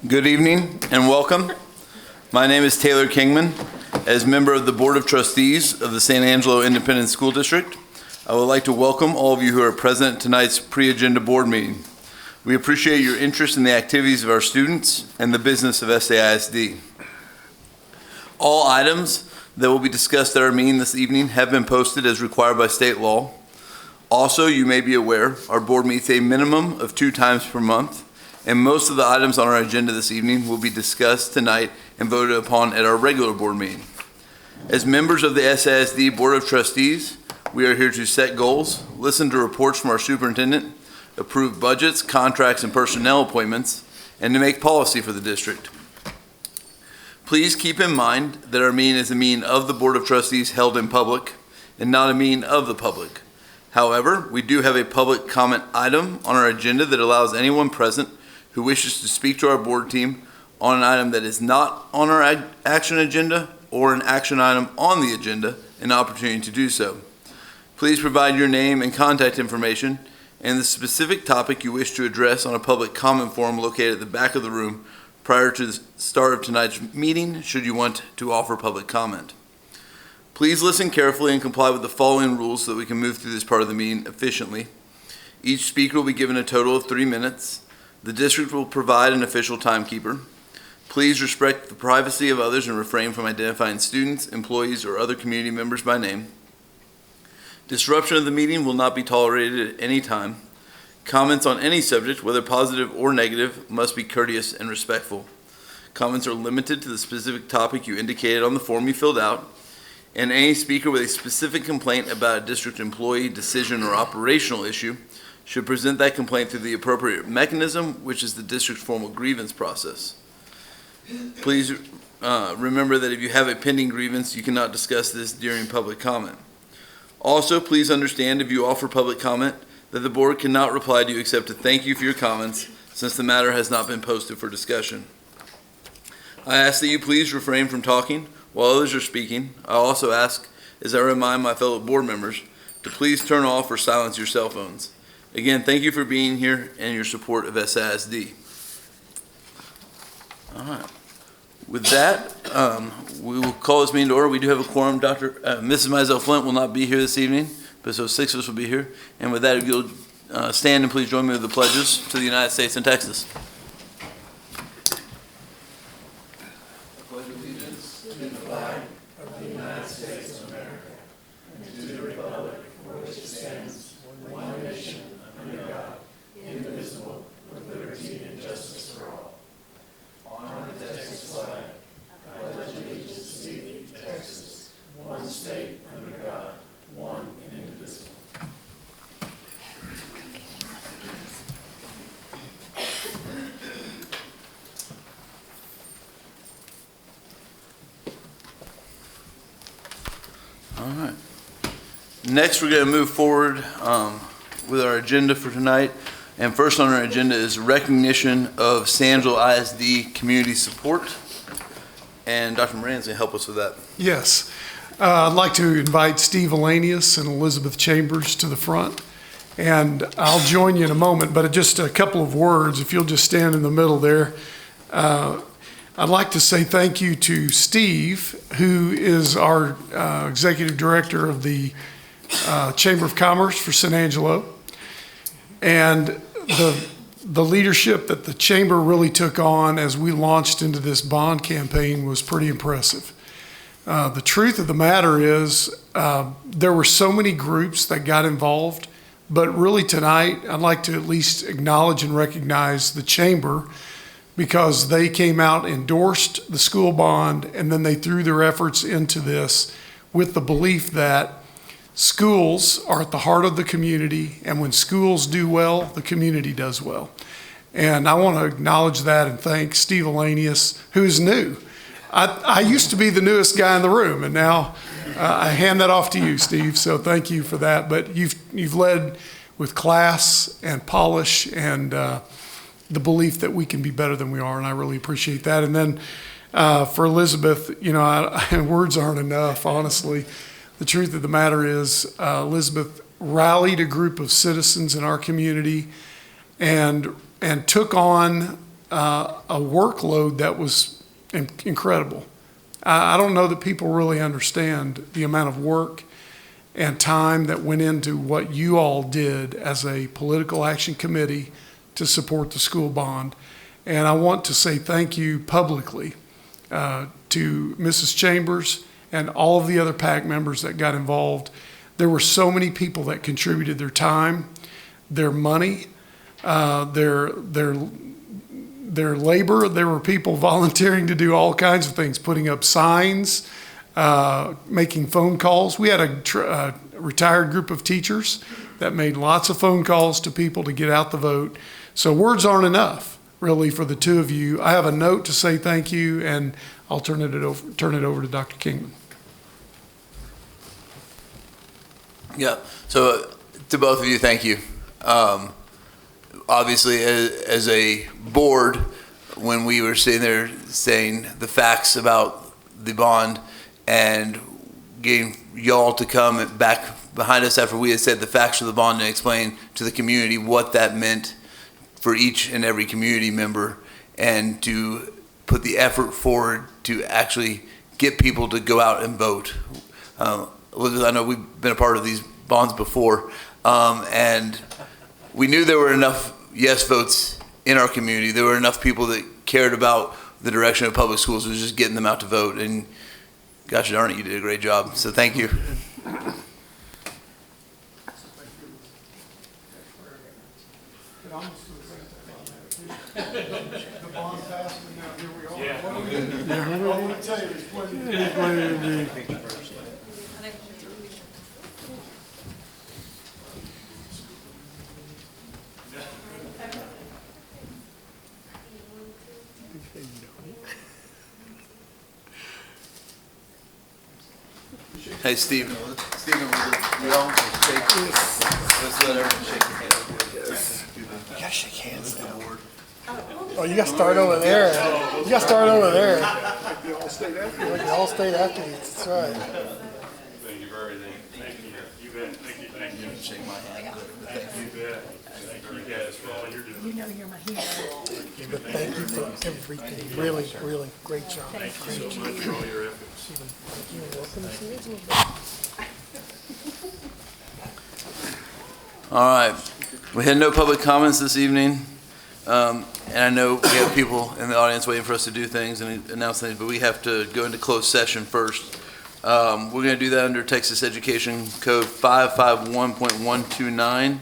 Good evening and welcome. My name is Taylor Kingman. As member of the Board of Trustees of the San Angelo Independent School District, I would like to welcome all of you who are present at tonight's pre-agenda board meeting. We appreciate your interest in the activities of our students and the business of SAISD. All items that will be discussed at our meeting this evening have been posted as required by state law. Also, you may be aware, our board meets a minimum of 2 times per month, and most of the items on our agenda this evening will be discussed tonight and voted upon at our regular board meeting. As members of the SAISD Board of Trustees, we are here to set goals, listen to reports from our superintendent, approve budgets, contracts, and personnel appointments, and to make policy for the district. Please keep in mind that our meeting is a meeting of the Board of Trustees held in public and not a meeting of the public. However, we do have a public comment item on our agenda that allows anyone present who wishes to speak to our board team on an item that is not on our action agenda or an action item on the agenda an opportunity to do so. Please provide your name and contact information and the specific topic you wish to address on a public comment form located at the back of the room prior to the start of tonight's meeting, should you want to offer public comment. Please listen carefully and comply with the following rules so that we can move through this part of the meeting efficiently. Each speaker will be given a total of 3 minutes. The district will provide an official timekeeper. Please respect the privacy of others and refrain from identifying students, employees, or other community members by name. Disruption of the meeting will not be tolerated at any time. Comments on any subject, whether positive or negative, must be courteous and respectful. Comments are limited to the specific topic you indicated on the form you filled out, and any speaker with a specific complaint about a district employee, decision, or operational issue should present that complaint through the appropriate mechanism, which is the district's formal grievance process. Please remember that if you have a pending grievance, you cannot discuss this during public comment. Also, please understand if you offer public comment that the board cannot reply to you except to thank you for your comments, since the matter has not been posted for discussion. I ask that you please refrain from talking while others are speaking. I also ask, as I remind my fellow board members, to please turn off or silence your cell phones. Again, thank you for being here and your support of SISD. All right. With that, we will call this meeting to order. We do have a quorum. Mrs. Mizell Flint will not be here this evening, but so 6 of us will be here. And with that, if you'll stand and please join me with the pledges to the United States and Texas. I pledge allegiance to the flag of the United States of America and to the republic for which it stands, one nation under God, indivisible, with liberty and justice for all. Honor the Texas flag. I pledge allegiance to Texas, one state under God, one and indivisible. All right. Next, we're going to move forward with our agenda for tonight. And first on our agenda is recognition of San Angelo ISD community support. And Dr. Moran's going to help us with that. Yes. I'd like to invite Steve Elanius and Elizabeth Chambers to the front. And I'll join you in a moment, but just a couple of words, if you'll just stand in the middle there. I'd like to say thank you to Steve, who is our executive director of the Chamber of Commerce for San Angelo. And the leadership that the Chamber really took on as we launched into this bond campaign was pretty impressive. The truth of the matter is there were so many groups that got involved, but really tonight I'd like to at least acknowledge and recognize the Chamber, because they came out, endorsed the school bond, and then they threw their efforts into this with the belief that schools are at the heart of the community, and when schools do well, the community does well. And I want to acknowledge that and thank Steve Elanius, who's new. I used to be the newest guy in the room, and now I hand that off to you, Steve, so thank you for that. But you've led with class and polish and the belief that we can be better than we are, and I really appreciate that. And then for Elizabeth, words aren't enough, honestly. The truth of the matter is Elizabeth rallied a group of citizens in our community and and took on a workload that was incredible. I don't know that people really understand the amount of work and time that went into what you all did as a political action committee to support the school bond. And I want to say thank you publicly to Mrs. Chambers and all of the other PAC members that got involved. There were so many people that contributed their time, their money, their labor. There were people volunteering to do all kinds of things, putting up signs, making phone calls. We had a retired group of teachers that made lots of phone calls to people to get out the vote. So words aren't enough, really, for the two of you. I have a note to say thank you, and I'll turn it over to Dr. Kingman. Yeah, so to both of you, thank you. Obviously, as a board, when we were sitting there saying the facts about the bond and getting y'all to come back behind us after we had said the facts of the bond and explain to the community what that meant for each and every community member, and to put the effort forward to actually get people to go out and vote. Elizabeth, I know we've been a part of these bonds before, and we knew there were enough yes votes in our community. There were enough people that cared about the direction of public schools. It was just getting them out to vote, and gosh darn it, you did a great job. So thank you. The bond passed, and now here we are. Yeah. All I want to tell you is plenty. Hey, Stephen, we all shake. Let's let everyone shake your hand. You gotta shake hands now. Oh, you gotta start over there. You gotta start over there. We all stayed after you. That's right. Thank you very much. Thank you. You bet. Thank you. Shake my hand. You bet. Thank you guys for all you're doing. You know you're my hero. Yeah, but thank you for everything. Really, really great job. Thank you so much for all your efforts. You're welcome to see it. All right. We had no public comments this evening. And I know we have people in the audience waiting for us to do things and announce things, but we have to go into closed session first. We're going to do that under Texas Education Code 551.129,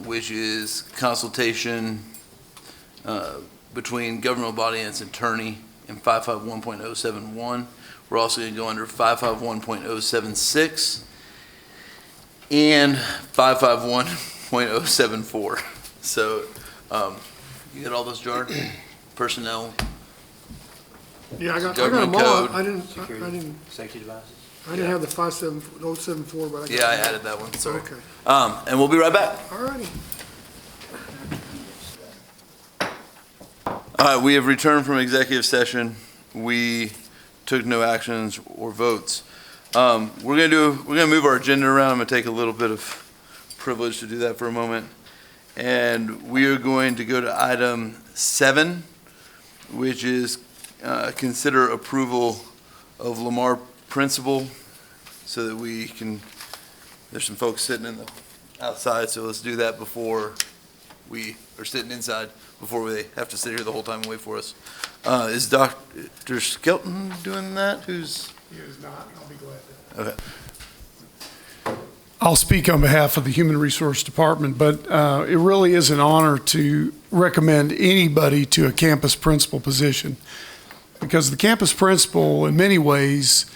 which is consultation between governmental body and its attorney, and 551.071. We're also going to go under 551.076 and 551.074. So you got all those, George? Personnel. Yeah, I got Government them all. code. I didn't Safety devices? have the 57074, but I got Yeah, I them all. added that one. Sorry. Okay. And we'll be right back. All righty. All right, we have returned from executive session. We took no actions or votes. We're gonna move our agenda around. I'm gonna take a little bit of privilege to do that for a moment. And we are going to go to item 7, which is consider approval of Lamar principal, so that we can, there's some folks sitting in the outside, so let's do that before we are sitting inside, before they have to sit here the whole time and wait for us. Is Dr. Skelton doing that? Who's? He is not. I'll be glad to. Okay. I'll speak on behalf of the Human Resource Department, but it really is an honor to recommend anybody to a campus principal position, because the campus principal, in many ways,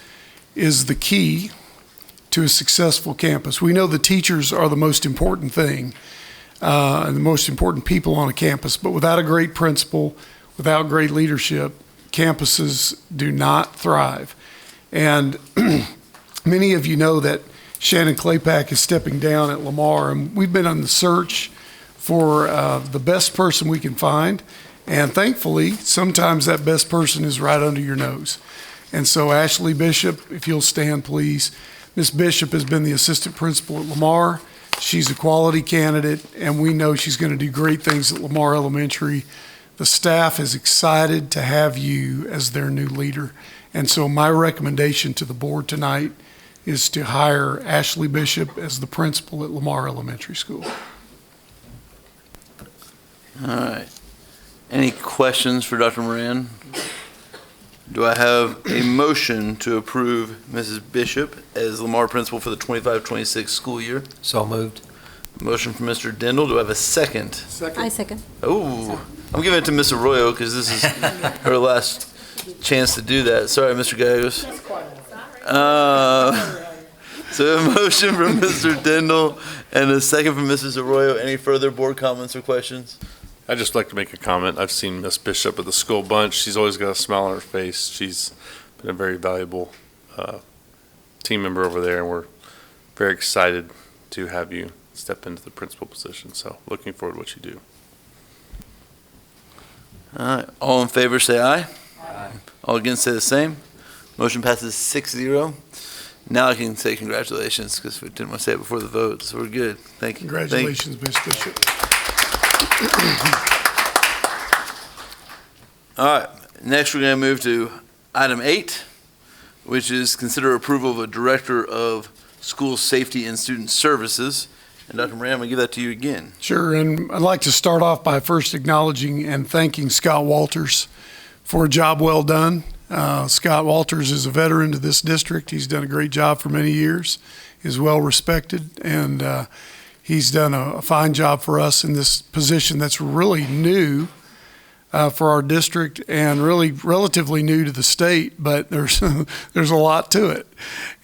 is the key to a successful campus. We know the teachers are the most important thing and the most important people on a campus, but without a great principal, without great leadership, campuses do not thrive. And many of you know that Shannon Claypack is stepping down at Lamar, and we've been on the search for the best person we can find. And thankfully, sometimes that best person is right under your nose. And so Ashley Bishop, if you'll stand, please. Ms. Bishop has been the assistant principal at Lamar. She's a quality candidate, and we know she's going to do great things at Lamar Elementary. The staff is excited to have you as their new leader. And so my recommendation to the board tonight is to hire Ashley Bishop as the principal at Lamar Elementary School. All right. Any questions for Dr. Moran? Do I have a motion to approve Mrs. Bishop as Lamar principal for the 25-26 school year? So moved. Motion from Mr. Dindle. Do I have a second? I second. Oh, I'm giving it to Miss Arroyo because this is her last chance to do that. Sorry, Mr. Gallegos. So a motion from Mr. Dindle and a second from Mrs. Arroyo. Any further board comments or questions? I'd just like to make a comment. I've seen Miss Bishop at the school bunch. She's always got a smile on her face. She's been a very valuable team member over there, and we're very excited to have you step into the principal position. So looking forward to what you do. All right. All in favor, say aye. Aye. All against, say the same. Motion passes 6-0. Now I can say congratulations because we didn't want to say it before the vote, so we're good. Thank you. Congratulations, Ms. Bishop. All right. Next, we're going to move to item 8, which is consider approval of a director of school safety and student services. And Dr. Moran, I'm going to give that to you again. Sure, and I'd like to start off by first acknowledging and thanking Scott Walters for a job well done. Scott Walters is a veteran to this district. He's done a great job for many years, is well respected, and he's done a fine job for us in this position that's really new for our district and really relatively new to the state, but there's a lot to it.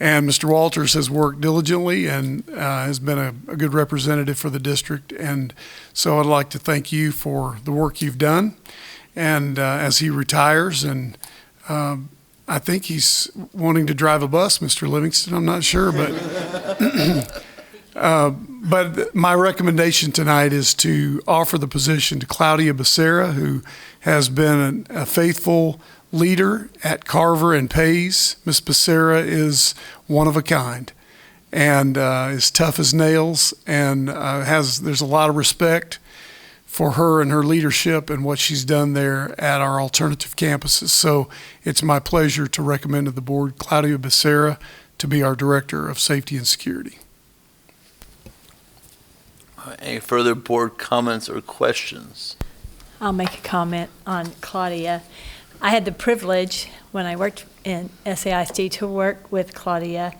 And Mr. Walters has worked diligently and has been a good representative for the district. And so I'd like to thank you for the work you've done. And as he retires, and I think he's wanting to drive a bus, Mr. Livingston, I'm not sure, but but my recommendation tonight is to offer the position to Claudia Becerra, who has been a faithful leader at Carver and Pays. Ms. Becerra is one of a kind and is tough as nails, and there's a lot of respect for her and her leadership and what she's done there at our alternative campuses. So it's my pleasure to recommend to the board Claudia Becerra to be our Director of Safety and Security. Any further board comments or questions? I'll make a comment on Claudia. I had the privilege when I worked in SAISD to work with Claudia,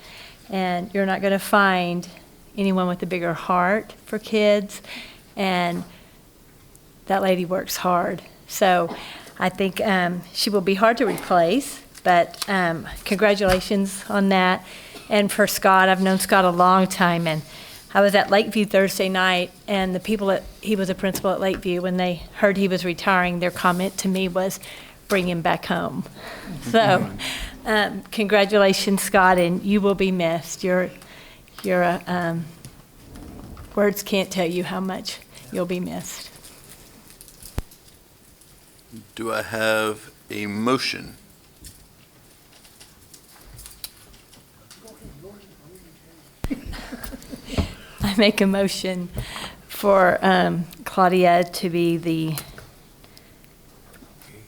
and you're not going to find anyone with a bigger heart for kids, and that lady works hard. So I think she will be hard to replace, but congratulations on that. And for Scott, I've known Scott a long time, and I was at Lakeview Thursday night, and the people he was a principal at Lakeview, when they heard he was retiring, their comment to me was, bring him back home. So congratulations, Scott, and you will be missed. Words can't tell you how much you'll be missed. Do I have a motion? I make a motion for Claudia to be the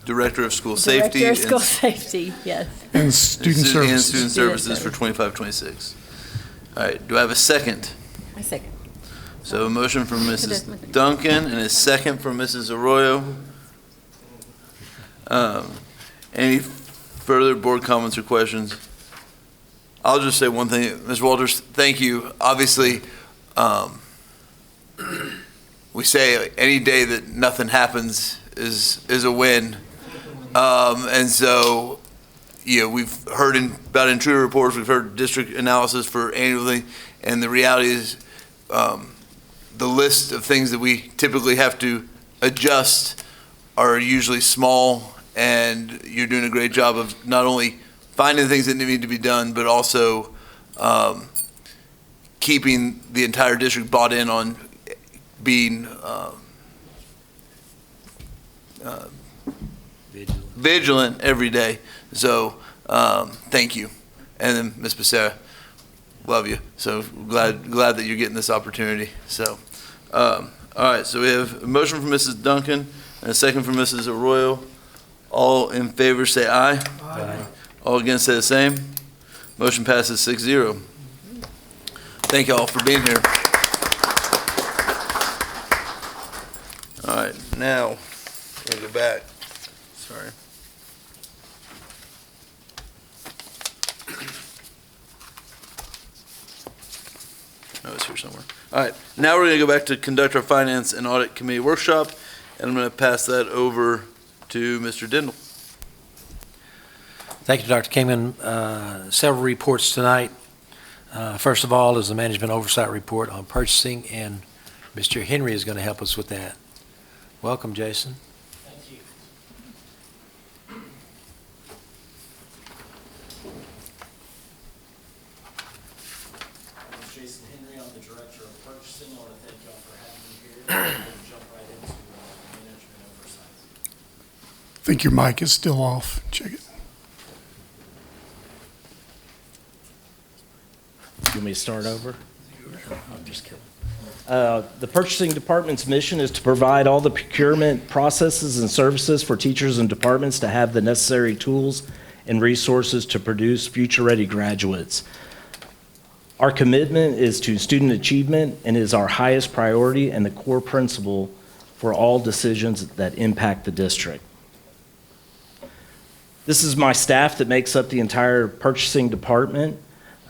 Director of School Safety. Director of School Safety, yes. And Student And Services. Student Services for 25-26. All right, do I have a second? I second. So a motion from Mrs. Duncan and a second from Mrs. Arroyo. Any further board comments or questions? I'll just say one thing. Ms. Walters, thank you. Obviously, we say any day that nothing happens is a win. And so, we've heard about intruder reports, we've heard district analysis for annually, and the reality is the list of things that we typically have to adjust are usually small, and you're doing a great job of not only finding things that need to be done, but also keeping the entire district bought in on being vigilant every day. So thank you. And then Ms. Becerra, love you. So glad that you're getting this opportunity. So, all right. So we have a motion from Mrs. Duncan and a second from Mrs. Arroyo. All in favor say aye. Aye. All against say the same. Motion passes 6-0. Thank you all for being here. All right, now, we'll go back. Sorry. Oh, it's here somewhere. All right, now we're going to go back to conduct our Finance and Audit Committee workshop, and I'm going to pass that over to Mr. Dindal. Thank you, Dr. Kingman. Several reports tonight. First of all is the Management Oversight Report on Purchasing, and Mr. Henry is going to help us with that. Welcome, Jason. Thank you. I'm Jason Henry. I'm the Director of Purchasing. I want to thank y'all for having me here. I'm going to jump right into management oversight. I think your mic is still off. Check it. You want me to start over? I'm just kidding. The purchasing department's mission is to provide all the procurement processes and services for teachers and departments to have the necessary tools and resources to produce future-ready graduates. Our commitment is to student achievement and is our highest priority and the core principle for all decisions that impact the district. This is my staff that makes up the entire purchasing department.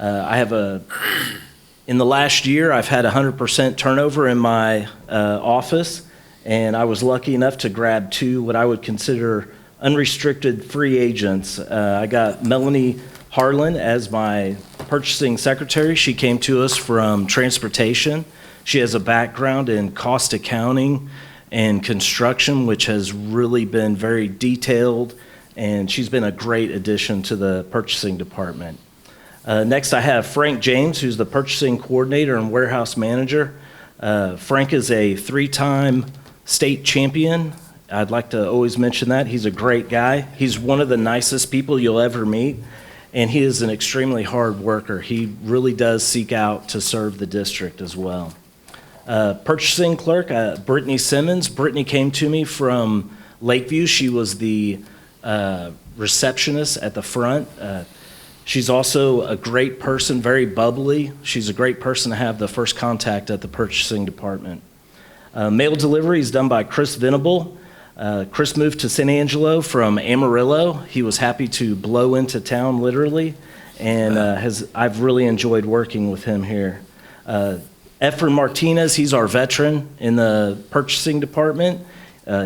In the last year, I've had 100% turnover in my office, and I was lucky enough to grab two what I would consider unrestricted free agents. I got Melanie Harlan as my purchasing secretary. She came to us from transportation. She has a background in cost accounting and construction, which has really been very detailed, and she's been a great addition to the purchasing department. Next, I have Frank James, who's the purchasing coordinator and warehouse manager. Frank is a 3-time state champion. I'd like to always mention that. He's a great guy. He's one of the nicest people you'll ever meet, and he is an extremely hard worker. He really does seek out to serve the district as well. Purchasing clerk, Brittany Simmons. Brittany came to me from Lakeview. She was the receptionist at the front. She's also a great person, very bubbly. She's a great person to have the first contact at the purchasing department. Mail delivery is done by Chris Venable. Chris moved to San Angelo from Amarillo. He was happy to blow into town, literally, and I've really enjoyed working with him here. Efren Martinez, he's our veteran in the purchasing department.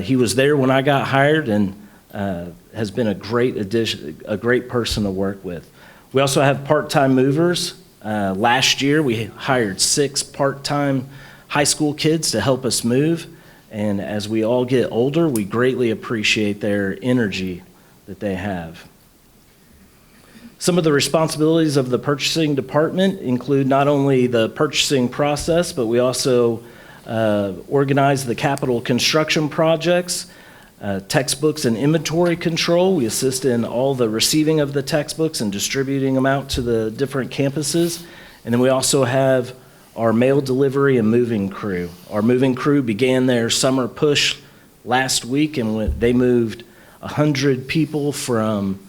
He was there when I got hired and has been a great addition, a great person to work with. We also have part-time movers. Last year, we hired 6 part-time high school kids to help us move. And as we all get older, we greatly appreciate their energy that they have. Some of the responsibilities of the purchasing department include not only the purchasing process, but we also organize the capital construction projects, textbooks and inventory control. We assist in all the receiving of the textbooks and distributing them out to the different campuses. And then we also have our mail delivery and moving crew. Our moving crew began their summer push last week, and they moved 100 people from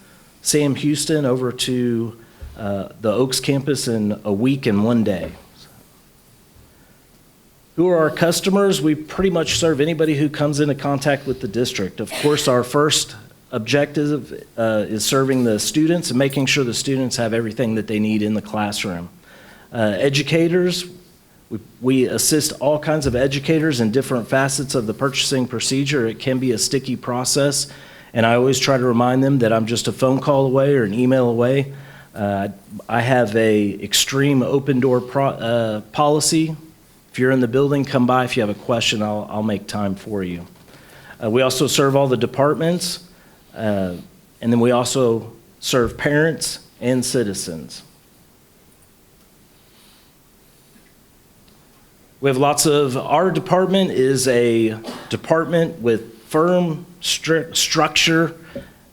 Sam Houston over to the Oaks campus in a week and 1 day. Who are our customers? We pretty much serve anybody who comes into contact with the district. Of course, our first objective is serving the students and making sure the students have everything that they need in the classroom. Educators, we assist all kinds of educators in different facets of the purchasing procedure. It can be a sticky process, and I always try to remind them that I'm just a phone call away or an email away. I have a extreme open door policy. If you're in the building, come by. If you have a question, I'll make time for you. We also serve all the departments, and then we also serve parents and citizens. We have our department is a department with firm structure,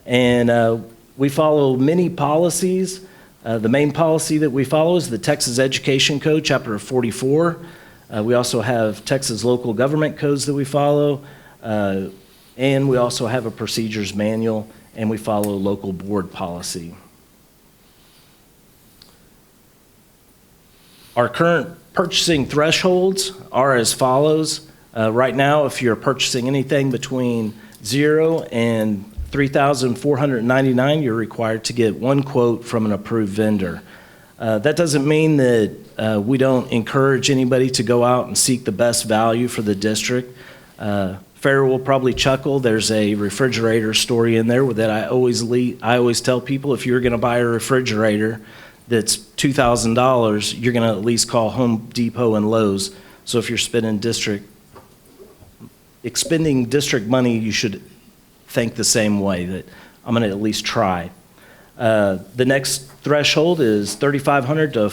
and we follow many policies. The main policy that we follow is the Texas Education Code, Chapter 44. We also have Texas local government codes that we follow, and we also have a procedures manual, and we follow local board policy. Our current purchasing thresholds are as follows. Right now, if you're purchasing anything between 0 and $3,499, you're required to get one quote from an approved vendor. That doesn't mean that we don't encourage anybody to go out and seek the best value for the district. Farrah will probably chuckle. There's a refrigerator story in there that I always tell people, if you're going to buy a refrigerator that's $2,000, you're going to at least call Home Depot and Lowe's. So if you're expending district money, you should think the same way, that I'm going to at least try. The next threshold is $3,500 to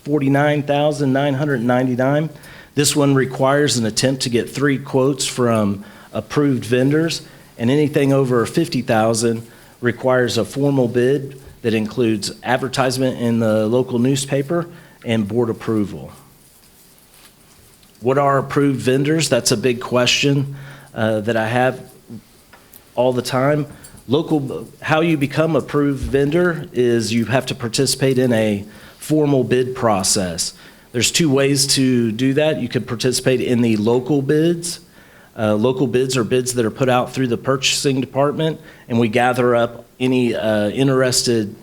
$49,999. This one requires an attempt to get 3 quotes from approved vendors, and anything over $50,000 requires a formal bid that includes advertisement in the local newspaper and board approval. What are approved vendors? That's a big question that I have all the time. How you become approved vendor is you have to participate in a formal bid process. There's 2 ways to do that. You could participate in the local bids. Local bids are bids that are put out through the purchasing department, and we gather up any interested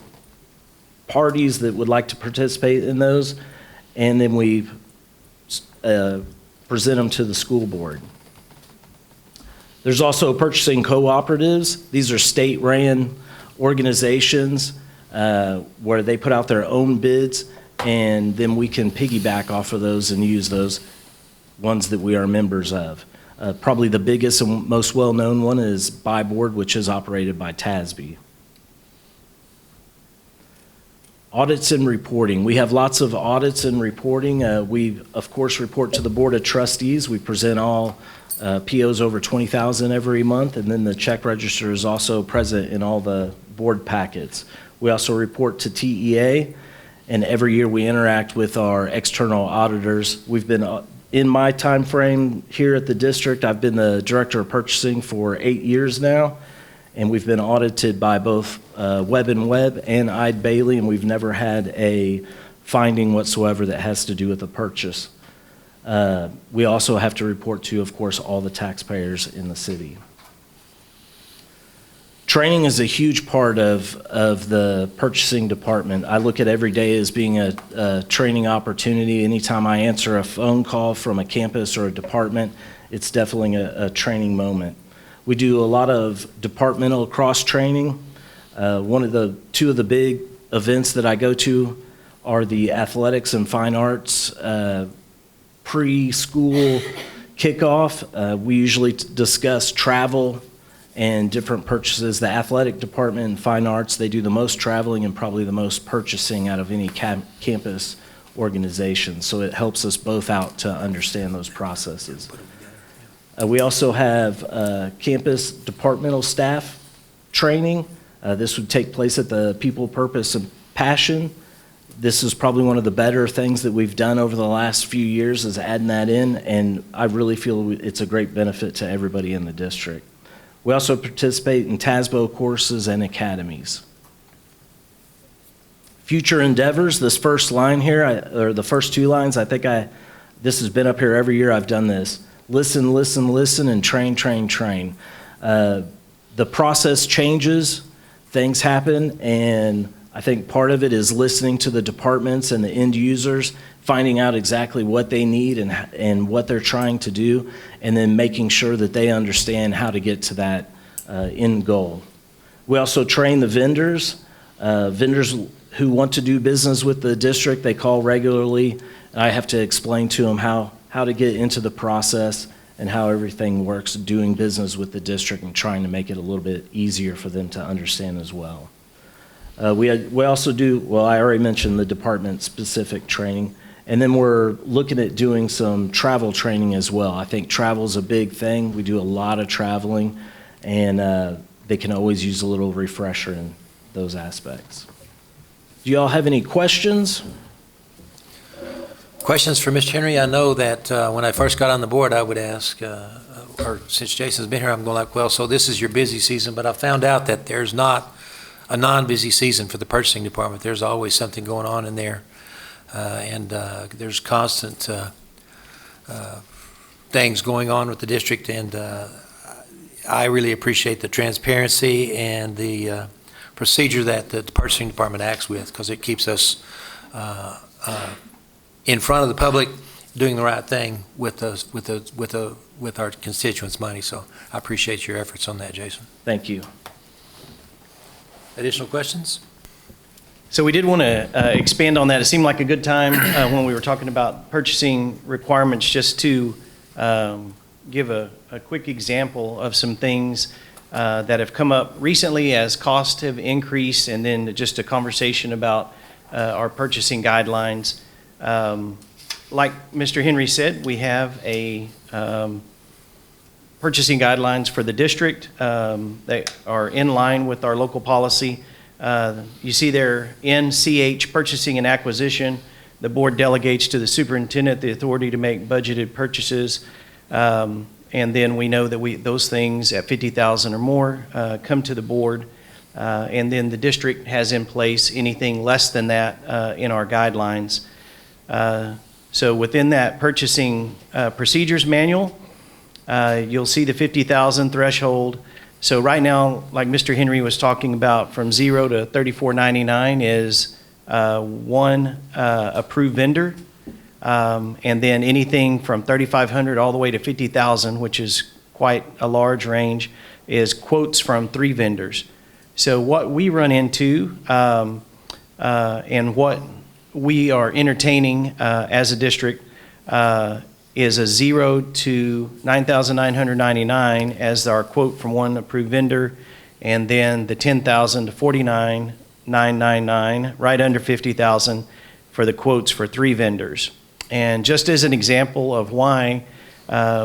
parties that would like to participate in those, and then we present them to the school board. There's also purchasing cooperatives. These are state-ran organizations where they put out their own bids, and then we can piggyback off of those and use those ones that we are members of. Probably the biggest and most well-known one is Buy Board, which is operated by TASB. Audits and reporting. We have lots of audits and reporting. We, of course, report to the Board of Trustees. We present all POs over $20,000 every month, and then the check register is also present in all the board packets. We also report to TEA, and every year we interact with our external auditors. We've been, in my time frame here at the district, I've been the Director of Purchasing for 8 years now, and we've been audited by both Webb & Webb and Eide Bailey, and we've never had a finding whatsoever that has to do with the purchase. We also have to report to, of course, all the taxpayers in the city. Training is a huge part of the purchasing department. I look at every day as being a training opportunity. Anytime I answer a phone call from a campus or a department, it's definitely a training moment. We do a lot of departmental cross-training. Two of the big events that I go to are the athletics and fine arts preschool kickoff. We usually discuss travel and different purchases. The athletic department and fine arts, they do the most traveling and probably the most purchasing out of any campus organization. So it helps us both out to understand those processes. We also have campus departmental staff training. This would take place at the People, Purpose, and Passion. This is probably one of the better things that we've done over the last few years, is adding that in, and I really feel it's a great benefit to everybody in the district. We also participate in TASBO courses and academies. Future endeavors, this first line here, or the first 2 lines, this has been up here every year I've done this. Listen, listen, listen, and train, train, train. The process changes, things happen, and I think part of it is listening to the departments and the end users, finding out exactly what they need and what they're trying to do, and then making sure that they understand how to get to that end goal. We also train the vendors. Vendors who want to do business with the district, they call regularly. I have to explain to them how to get into the process and how everything works doing business with the district, and trying to make it a little bit easier for them to understand as well. We also do, well, I already mentioned the department-specific training, and then we're looking at doing some travel training as well. I think travel is a big thing. We do a lot of traveling, and they can always use a little refresher in those aspects. Do you all have any questions? Questions for Mr. Henry? I know that when I first got on the board, I would ask, or since Jason's been here, I'm going like, well, so this is your busy season, but I found out that there's not a non-busy season for the purchasing department. There's always something going on in there, and there's constant things going on with the district, and I really appreciate the transparency and the procedure that the purchasing department acts with, because it keeps us in front of the public, doing the right thing with our constituents' money. So I appreciate your efforts on that, Jason. Thank you. Additional questions? So we did want to expand on that. It seemed like a good time when we were talking about purchasing requirements, just to give a quick example of some things that have come up recently as costs have increased, and then just a conversation about our purchasing guidelines. Like Mr. Henry said, we have a purchasing guidelines for the district. They are in line with our local policy. You see there in CH, purchasing and acquisition, the board delegates to the superintendent the authority to make budgeted purchases. And then we know that those things at 50,000 or more come to the board. And then the district has in place anything less than that in our guidelines. So within that purchasing procedures manual, you'll see the 50,000 threshold. So right now, like Mr. Henry was talking about, from 0 to 34.99 is one approved vendor. And then anything from 3,500 all the way to 50,000, which is quite a large range, is quotes from 3 vendors. So what we run into and what we are entertaining as a district is a 0 to 9,999 as our quote from one approved vendor, and then the 10,000 to 49,999, right under 50,000 for the quotes for 3 vendors. And just as an example of why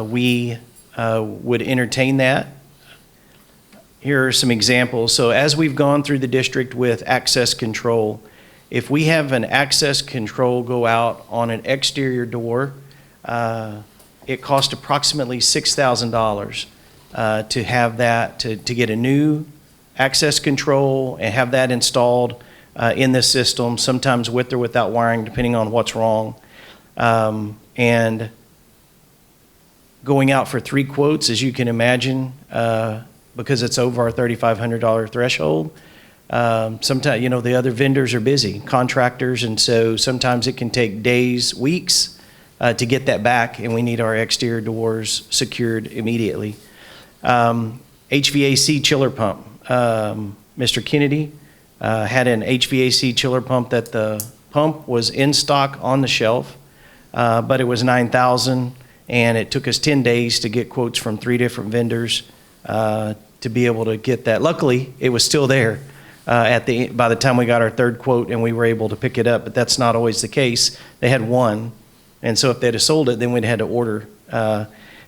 we would entertain that, here are some examples. So as we've gone through the district with access control, if we have an access control go out on an exterior door, it costs approximately $6,000 to have that, to get a new access control and have that installed in the system, sometimes with or without wiring, depending on what's wrong. And going out for 3 quotes, as you can imagine, because it's over our $3,500 threshold. Sometimes, the other vendors are busy, contractors, and so sometimes it can take days, weeks to get that back, and we need our exterior doors secured immediately. HVAC chiller pump. Mr. Kennedy had an HVAC chiller pump that the pump was in stock on the shelf, but it was $9,000, and it took us 10 days to get quotes from 3 different vendors to be able to get that. Luckily, it was still there by the time we got our 3rd quote, and we were able to pick it up, but that's not always the case. They had one, and so if they'd have sold it, then we'd had to order.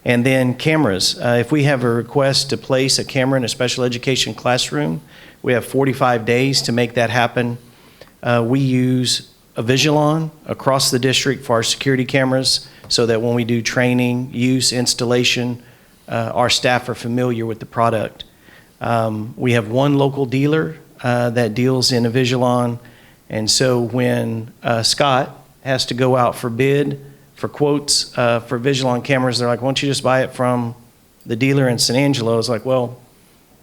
And then cameras. If we have a request to place a camera in a special education classroom, we have 45 days to make that happen. We use a Vigilon across the district for our security cameras, so that when we do training, use, installation, our staff are familiar with the product. We have one local dealer that deals in a Vigilon, and so when Scott has to go out for bid for quotes for Vigilon cameras, they're like, why don't you just buy it from the dealer in San Angelo? It's like, well,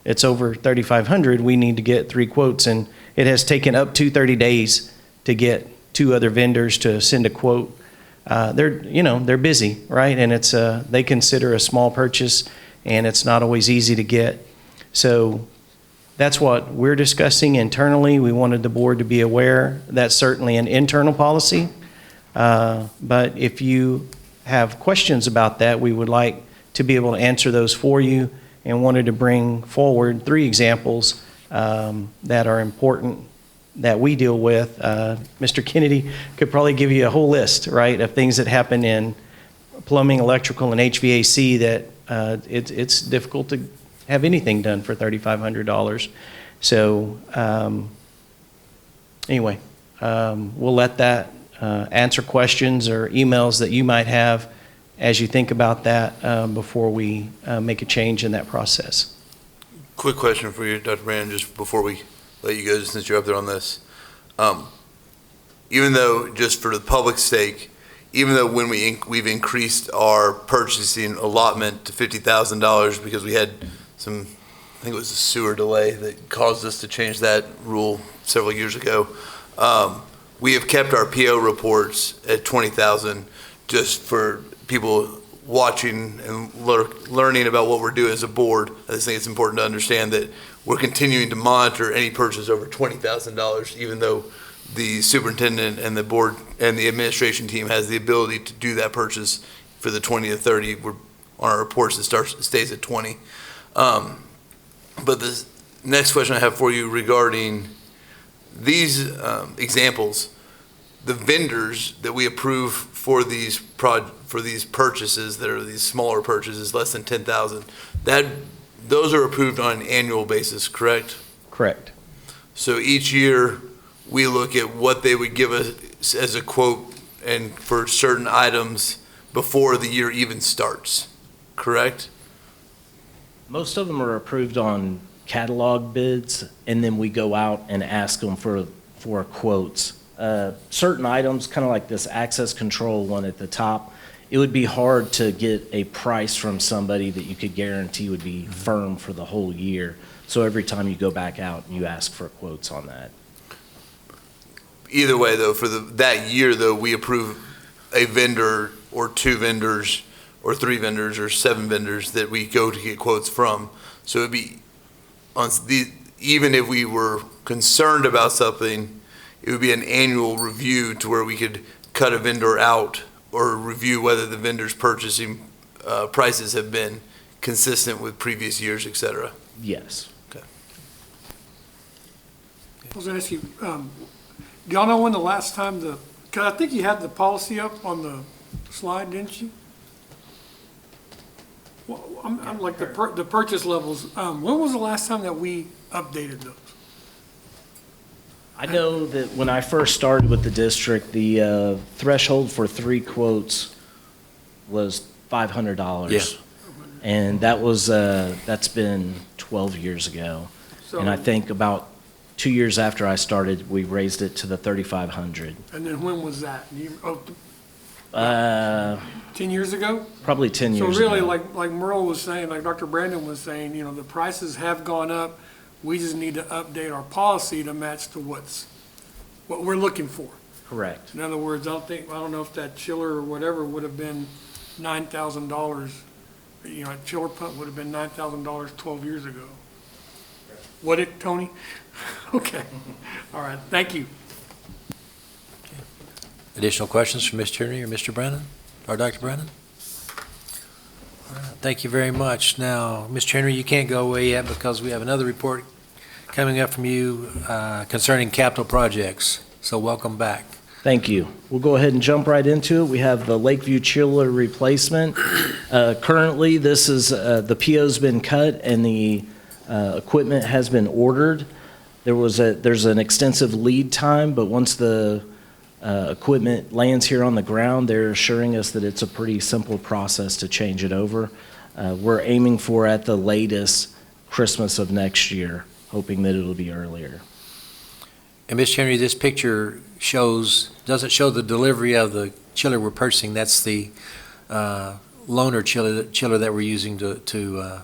it's over 3,500. We need to get 3 quotes, and it has taken up to 30 days to get 2 other vendors to send a quote. They're busy, right? And it's they consider a small purchase, and it's not always easy to get. So that's what we're discussing internally. We wanted the board to be aware. That's certainly an internal policy. But if you have questions about that, we would like to be able to answer those for you, and wanted to bring forward 3 examples that are important that we deal with. Mr. Kennedy could probably give you a whole list, right, of things that happen in plumbing, electrical, and HVAC that it's difficult to have anything done for $3,500. So anyway, We'll let that answer questions or emails that you might have as you think about that before we make a change in that process. Quick question for you, Dr. Brandon, just before we let you go, just since you're up there on this. Even though, just for the public's sake, even though when we've increased our purchasing allotment to $50,000 because we had some, I think it was a sewer delay that caused us to change that rule several years ago, we have kept our PO reports at 20,000 just for people watching and learning about what we're doing as a board. I just think it's important to understand that we're continuing to monitor any purchase over $20,000, even though the superintendent and the board and the administration team has the ability to do that purchase for the 20 to 30. We're on our reports, it stays at 20. But the next question I have for you regarding these examples, the vendors that we approve for these purchases that are these smaller purchases, less than 10,000, those are approved on an annual basis, correct? Correct. So each year we look at what they would give us as a quote and for certain items before the year even starts, correct? Most of them are approved on catalog bids, and then we go out and ask them for quotes. Certain items, kind of like this access control one at the top, it would be hard to get a price from somebody that you could guarantee would be firm for the whole year. So every time you go back out and you ask for quotes on that. Either way, though, for that year, though, we approve a vendor or two vendors or three vendors or seven vendors that we go to get quotes from. So it'd be even if we were concerned about something, it would be an annual review to where we could cut a vendor out or review whether the vendor's purchasing prices have been consistent with previous years, et cetera. Yes. Okay. I was gonna ask you, do y'all know when the last time because I think you had the policy up on the slide, didn't you? Well, I'm like the purchase levels, when was the last time that we updated those? I know that when I first started with the district, the threshold for 3 quotes was $500. Yeah. And that's been 12 years ago. So- And I think about 2 years after I started, we raised it to the 3,500. And then when was that? 10 10 years ago? Probably 10 So years really, ago. like Merle was saying, like Dr. Brandon was saying, the prices have gone up. We just need to update our policy to match to what we're looking for. Correct. In other words, I don't know if that chiller or whatever would have been $9,000. A chiller pump would have been $9,000 12 years ago. Would it, Tony? Okay. All right. Thank you. Additional questions from Ms. Tierney or Mr. Brennan, or Dr. Brennan? All right, thank you very much. Now, Ms. Tierney, you can't go away yet because we have another report coming up from you concerning capital projects. So welcome back. Thank you. We'll go ahead and jump right into it. We have the Lakeview chiller replacement. Currently, this is the PO's been cut and the equipment has been ordered. There's an extensive lead time, but once the equipment lands here on the ground, they're assuring us that it's a pretty simple process to change it over. We're aiming for at the latest Christmas of next year, hoping that it'll be earlier. And Ms. Tierney, this picture doesn't show the delivery of the chiller we're purchasing. That's the loaner chiller that we're using to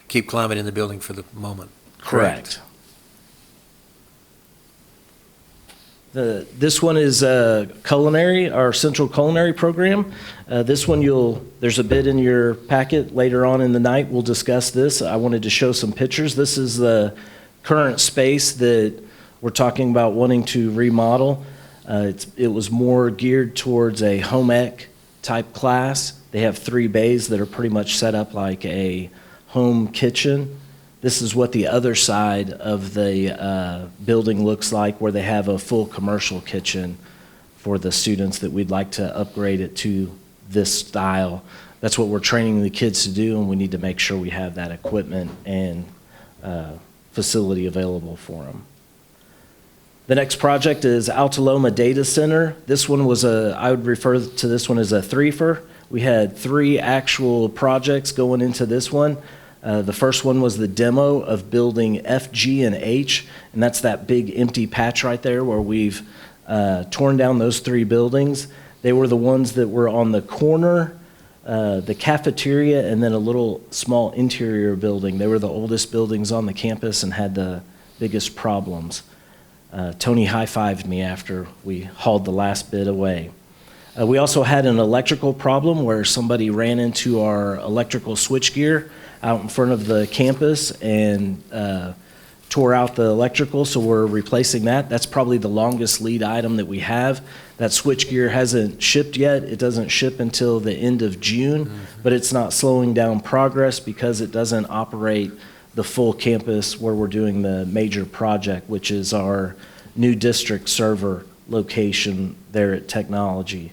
keep climate in the building for the moment. Correct. This one is our central culinary program. This one there's a bid in your packet later on in the night. We'll discuss this. I wanted to show some pictures. This is the current space that we're talking about wanting to remodel. It was more geared towards a home ec type class. They have 3 bays that are pretty much set up like a home kitchen. This is what the other side of the building looks like, where they have a full commercial kitchen for the students that we'd like to upgrade it to this style. That's what we're training the kids to do, and we need to make sure we have that equipment and facility available for them. The next project is Altaloma Data Center. This one was I would refer to this one as a threefer. We had 3 actual projects going into this one. The first one was the demo of building F, G, and H, and that's that big empty patch right there where we've torn down those 3 buildings. They were the ones that were on the corner, the cafeteria, and then a little small interior building. They were the oldest buildings on the campus and had the biggest problems. Tony high-fived me after we hauled the last bit away. We also had an electrical problem where somebody ran into our electrical switchgear out in front of the campus and tore out the electrical, so we're replacing that. That's probably the longest lead item that we have. That switchgear hasn't shipped yet. It doesn't ship until the end of June, but it's not slowing down progress because it doesn't operate the full campus where we're doing the major project, which is our new district server location there at Technology.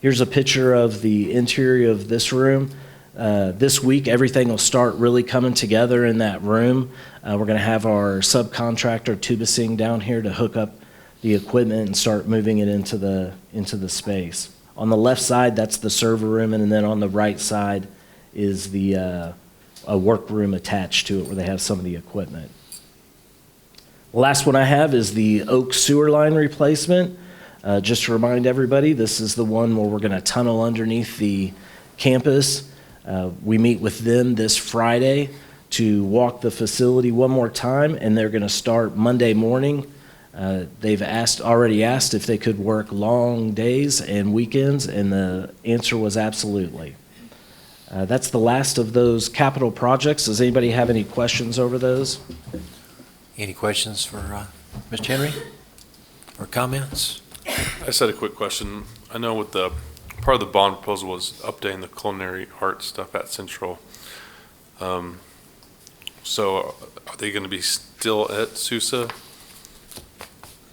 Here's a picture of the interior of this room. This week, everything will start really coming together in that room. We're going to have our subcontractor Tubasing down here to hook up the equipment and start moving it into the space. On the left side, that's the server room, and then on the right side is the a workroom attached to it where they have some of the equipment. The last one I have is the Oak sewer line replacement. Just to remind everybody, this is the one where we're going to tunnel underneath the campus. We meet with them this Friday to walk the facility one more time, and they're going to start Monday morning. They've already asked if they could work long days and weekends, and the answer was absolutely. That's the last of those capital projects. Does anybody have any questions over those? Any questions for Mr. Henry or comments? I just had a quick question. I know with the part of the bond proposal was updating the culinary art stuff at Central. So are they going to be still at Sousa?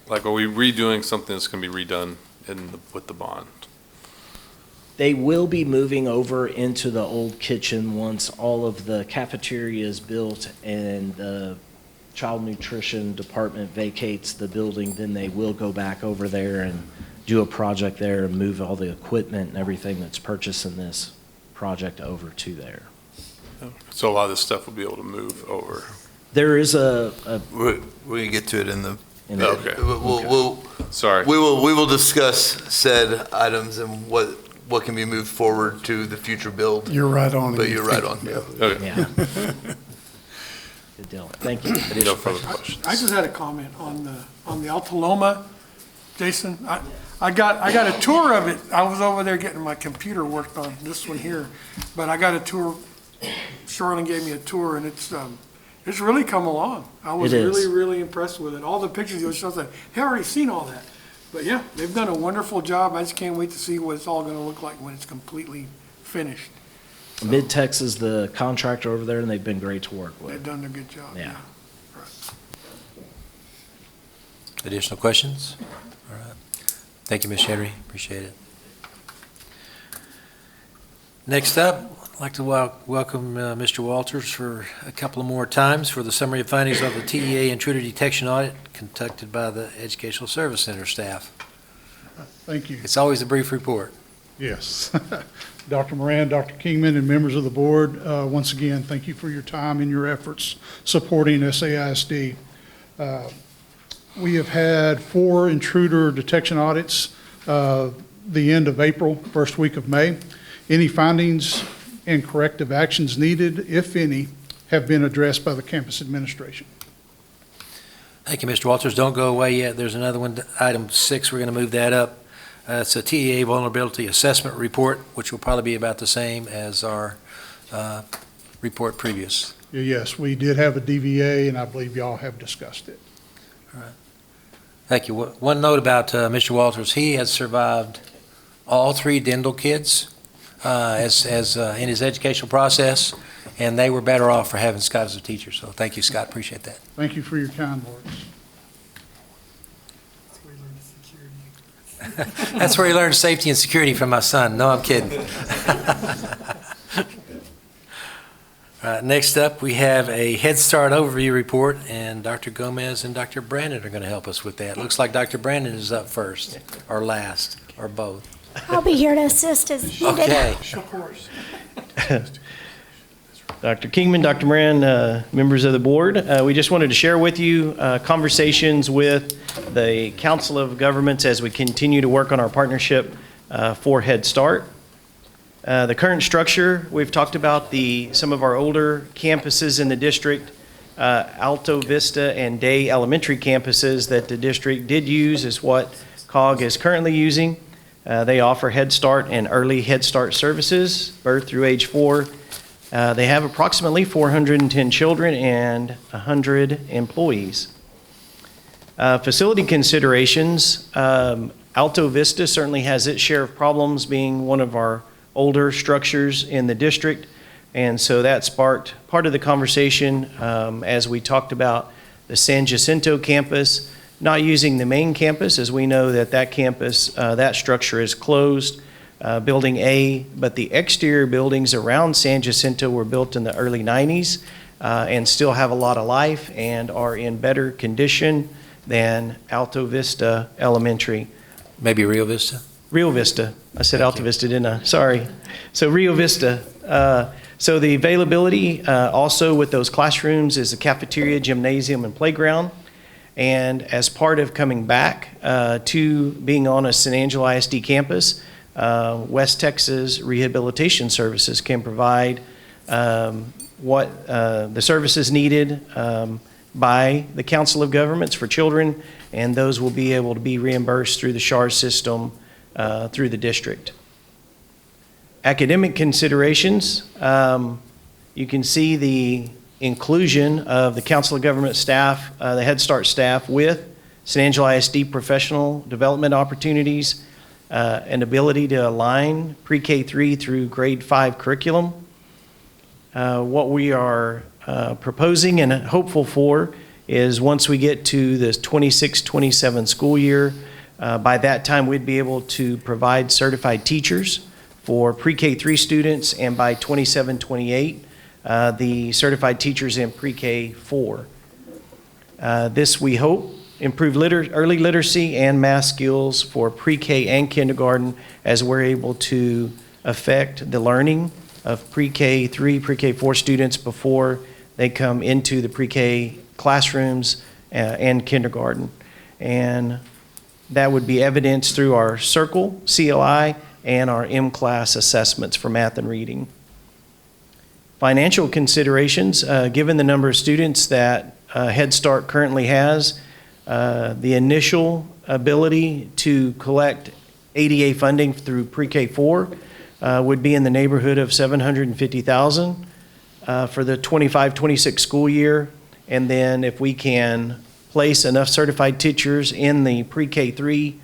Like, are we redoing something that's going to be redone with the bond? They will be moving over into the old kitchen once all of the cafeteria is built and the child nutrition department vacates the building. Then they will go back over there and do a project there and move all the equipment and everything that's purchased in this project over to there. So a lot of this stuff will be able to move over. There is We're going to get to it in the. Okay. We'll Sorry. We will discuss said items and what can be moved forward to the future build. You're right on. But you're right on. Yeah. Okay. yeah. Good deal. Thank you. No further questions. I just had a comment on the Altaloma, Jason. I got a tour of it. I was over there getting my computer worked on, this one here, but I got a tour. Charlene gave me a tour, and it's really come along. I was really impressed with it. All the pictures you showed, like, hey, I've already seen all that. But yeah, they've done a wonderful job. I just can't wait to see what it's all going to look like when it's completely finished. Mid-Tex is the contractor over there, and they've been great to work with. They've done a good job. Yeah. Right. Additional questions? All right. Thank you, Ms. Henry. Appreciate it. Next up, I'd like to welcome Mr. Walters for a couple of more times for the summary of findings of the TEA intruder detection audit conducted by the Educational Service Center staff. Thank you. It's always a brief report. Yes. Dr. Moran, Dr. Kingman, and members of the board, once again, thank you for your time and your efforts supporting SAISD. We have had 4 intruder detection audits the end of April, first week of May. Any findings and corrective actions needed, if any, have been addressed by the campus administration. Thank you, Mr. Walters. Don't go away yet. There's another one, item 6. We're going to move that up. It's a TEA vulnerability assessment report, which will probably be about the same as our report previous. Yes, we did have a DVA, and I believe y'all have discussed it. All right. Thank you. One note about Mr. Walters. He has survived all 3 dental kids in his educational process, and they were better off for having Scott as a teacher. So thank you, Scott. Appreciate that. Thank you for your kind words. That's where he learned safety and security from my son. No, I'm kidding. All Next up, we have a Head Start overview report, and Dr. Gomez and Dr. Brandon are going to help us with that. Looks like Dr. Brandon is up first, or last, or both. I'll be here to assist as needed. Okay. Dr. Kingman, Dr. Moran, members of the board, we just wanted to share with you conversations with the Council of Governments as we continue to work on our partnership for Head Start. The current structure, we've talked about some of our older campuses in the district, Alto Vista and Day Elementary campuses that the district did use is what COG is currently using. They offer Head Start and early Head Start services, birth through age 4. They have approximately 410 children and 100 employees. Facility considerations, Alto Vista certainly has its share of problems, being one of our older structures in the district, and so that sparked part of the conversation as we talked about the San Jacinto campus, not using the main campus, as we know that campus, that structure is closed, Building A, but the exterior buildings around San Jacinto were built in the early 90s and still have a lot of life and are in better condition than Alto Vista Elementary. Maybe Rio Vista? Rio Vista. I said Alta Vista, didn't I? Sorry. So Rio Vista. So the availability also with those classrooms is the cafeteria, gymnasium, and playground. And as part of coming back to being on a San Angelo ISD campus, West Texas Rehabilitation Services can provide what the services needed by the Council of Governments for children, and those will be able to be reimbursed through the SHAR system through the district. Academic considerations, you can see the inclusion of the Council of Government staff, the Head Start staff with San Angelo ISD professional development opportunities, an ability to align pre-K3 through grade 5 curriculum. What we are proposing and hopeful for is once we get to this 26-27 school year, by that time we'd be able to provide certified teachers for pre-K3 students, and by 27-28, the certified teachers in pre-K4. This, we hope, improve early literacy and math skills for pre-K and kindergarten as we're able to affect the learning of pre-K3, pre-K4 students before they come into the pre-K classrooms and kindergarten. And that would be evidenced through our Circle, CLI, and our M-Class assessments for math and reading. Financial considerations, given the number of students that Head Start currently has, the initial ability to collect ADA funding through pre-K4 would be in the neighborhood of $750,000 for the 25-26 school year. And then if we can place enough certified teachers in the pre-K3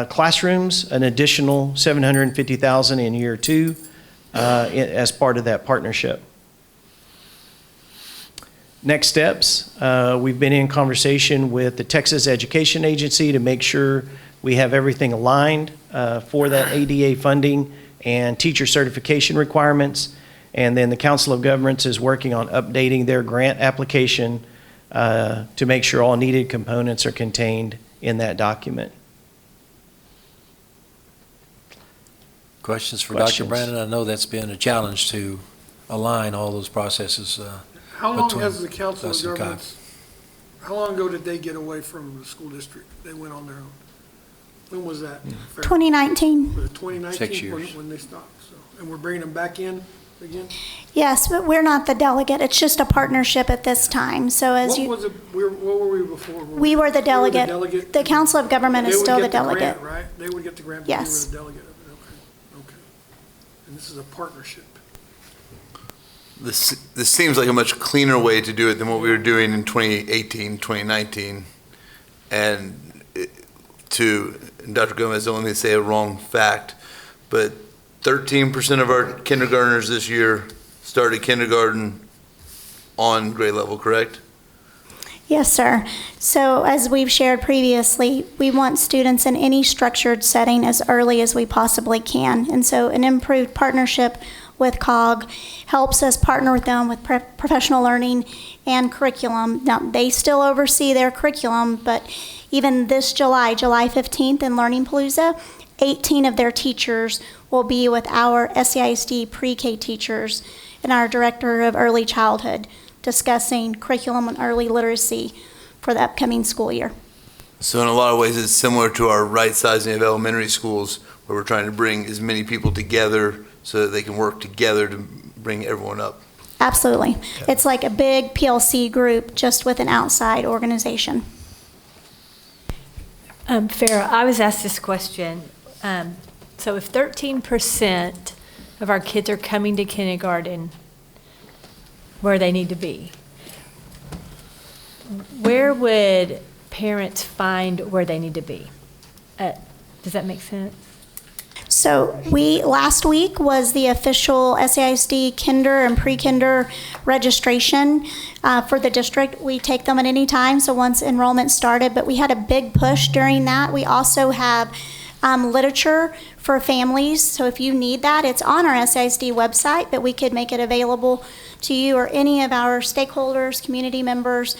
classrooms, an additional $750,000 in year 2 as part of that partnership. Next steps, we've been in conversation with the Texas Education Agency to make sure we have everything aligned for that ADA funding and teacher certification requirements. And then the Council of Governments is working on updating their grant application to make sure all needed components are contained in that document. Questions for Dr. Brandon? I know that's been a challenge to align all those processes. How long between has the Council of us and COG. Governments, how long ago did they get away from the school district? They went on their own. When was that? 2019. Was it 2019? 6 years. When they stopped, so, and we're bringing them back in again? Yes, but we're not the delegate. It's just a partnership at this time. So as What you, was it, what were we before? we were the delegate. The Council of Government They is would still the get delegate. grant, right? They would get the grant, but Yes. we were the delegate. Okay. And this is a partnership. This seems like a much cleaner way to do it than what we were doing in 2018, 2019. And Dr. Gomez, don't let me say a wrong fact, but 13% of our kindergartners this year started kindergarten on grade level, correct? Yes, sir. So as we've shared previously, we want students in any structured setting as early as we possibly can. And so an improved partnership with COG, helps us partner with them with professional learning and curriculum. Now, they still oversee their curriculum, but even this July 15th in Learning Palooza, 18 of their teachers will be with our SAISD pre-K teachers and our Director of Early Childhood discussing curriculum and early literacy for the upcoming school year. So in a lot of ways, it's similar to our right sizing of elementary schools, where we're trying to bring as many people together so that they can work together to bring everyone up. Absolutely. It's like a big PLC group just with an outside organization. Farrah, I was asked this question. So if 13% of our kids are coming to kindergarten where they need to be, where would parents find where they need to be? Does that make sense? So last week was the official SAISD kinder and pre-kinder registration for the district. We take them at any time, so once enrollment started, but we had a big push during that. We also have literature for families, so if you need that, it's on our SAISD website, but we could make it available to you or any of our stakeholders, community members,